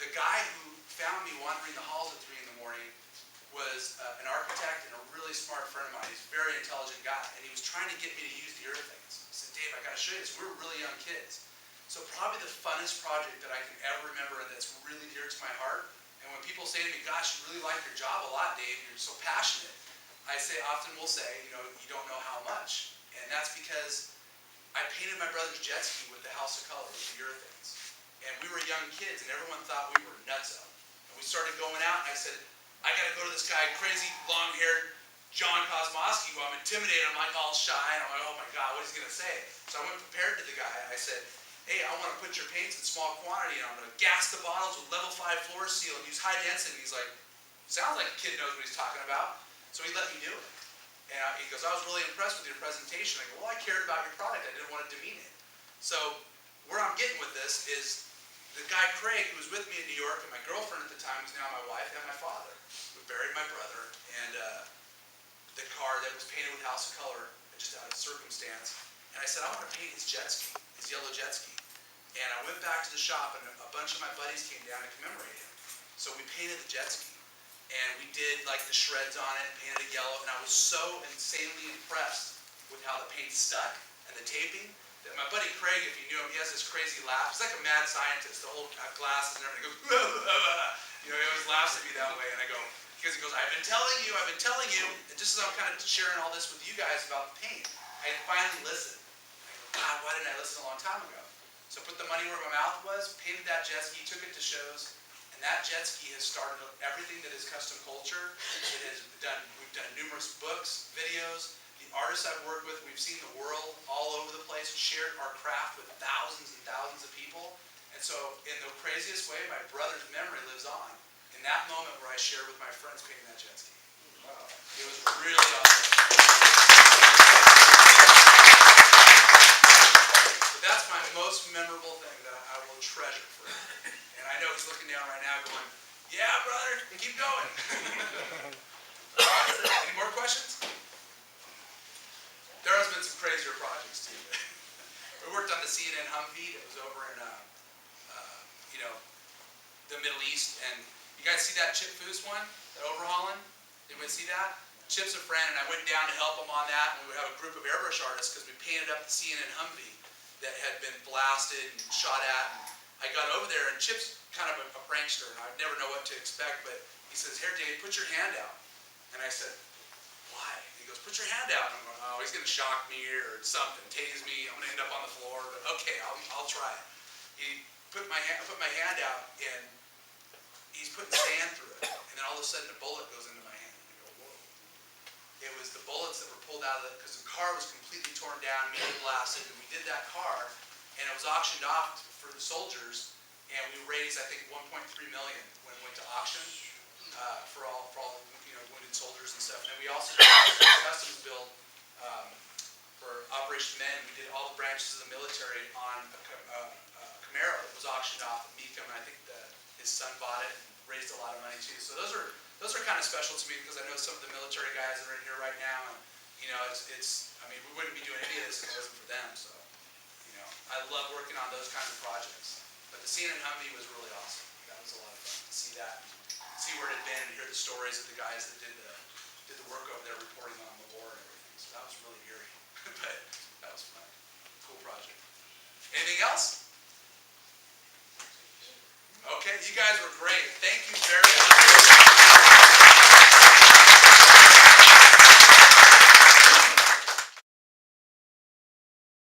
the guy who found me wandering the halls at 3 in the morning was an architect and a really smart friend of mine. He's a very intelligent guy. And he was trying to get me to use the urethane. I said, Dave, I got to show you this. We were really young kids. So probably the funnest project that I can ever remember and that's really dear to my heart. And when people say to me, gosh, you really like your job a lot, Dave. You're so passionate. I often will say, you know, you don't know how much. And that's because I painted my brother's jet ski with the House of Color, with the urethanes. And we were young kids and everyone thought we were nutso. And we started going out and I said, I got to go to this guy, crazy long-haired John Kosmosky, who I'm intimidated. I'm like all shy, and I'm like, oh my God, what is he gonna say? So I went prepared to the guy, and I said, hey, I want to put your paints in small quantity, and I'm gonna gas the bottles with level 5 floor seal and use high density. He's like, sounds like a kid knows what he's talking about. So he let me do it. And he goes, I was really impressed with your presentation. I go, well, I cared about your product. I didn't want to demean it. So where I'm getting with this is the guy Craig, who was with me in New York, and my girlfriend at the time, who's now my wife, and my father, who buried my brother, and the car that was painted with House of Color, just out of circumstance. And I said, I want to paint his jet ski, his yellow jet ski. And I went back to the shop, and a bunch of my buddies came down to commemorate him. So we painted the jet ski. And we did like the shreds on it, painted it yellow, and I was so insanely impressed with how the paint stuck and the taping that my buddy Craig, if you knew him, he has this crazy laugh. He's like a mad scientist. The whole glasses and everything goes, you know, he always laughs at me that way. And I go, because he goes, I've been telling you, and just as I'm kind of sharing all this with you guys about the paint, I finally listened. I go, God, why didn't I listen a long time ago? So I put the money where my mouth was, painted that jet ski, took it to shows, and that jet ski has started everything that is custom culture. We've done numerous books, videos. The artists I've worked with, we've seen the world all over the place, shared our craft with thousands and thousands of people. And so in the craziest way, my brother's memory lives on in that moment where I shared with my friends painting that jet ski. Wow. It was really awesome. But that's my most memorable thing that I will treasure forever. And I know he's looking down right now going, yeah, brother, keep going. Any more questions? There has been some crazier projects too. We worked on the CNN Humvee that was over in, the Middle East. And you guys see that Chip Foose one, that overhauling? Anybody see that? Chip's a friend, and I went down to help him on that. And we would have a group of airbrush artists because we painted up the CNN Humvee that had been blasted and shot at. And I got over there, and Chip's kind of a prankster, and I never know what to expect. But he says, "Here, Dave, put your hand out." And I said, "Why?" He goes, "Put your hand out." And I'm going, "Oh, he's going to shock me or something, tase me. I'm going to end up on the floor, but okay, I'll try it." He put my hand out, and he's putting sand through it, and then all of a sudden a bullet goes into my hand. And I go, whoa. It was the bullets that were pulled out of it, because the car was completely torn down, medium blasted, and we did that car, and it was auctioned off for the soldiers, and we raised, I think, 1.3 million when it went to auction, for all wounded soldiers and stuff. And then we also did a customs build, for Operation Men. We did all the branches of the military on a Camaro that was auctioned off at Mecum, and I think his son bought it and raised a lot of money too. So those are kind of special to me, because I know some of the military guys that are in here right now, and I mean, we wouldn't be doing any of this if it wasn't for them. So I love working on those kinds of projects. But the scene in Humvee was really awesome. That was a lot of fun to see that, see where it had been, and hear the stories of the guys that did the work over there reporting on the war and everything. So that was really eerie, but that was fun. Cool project. Anything else? Okay, you guys were great.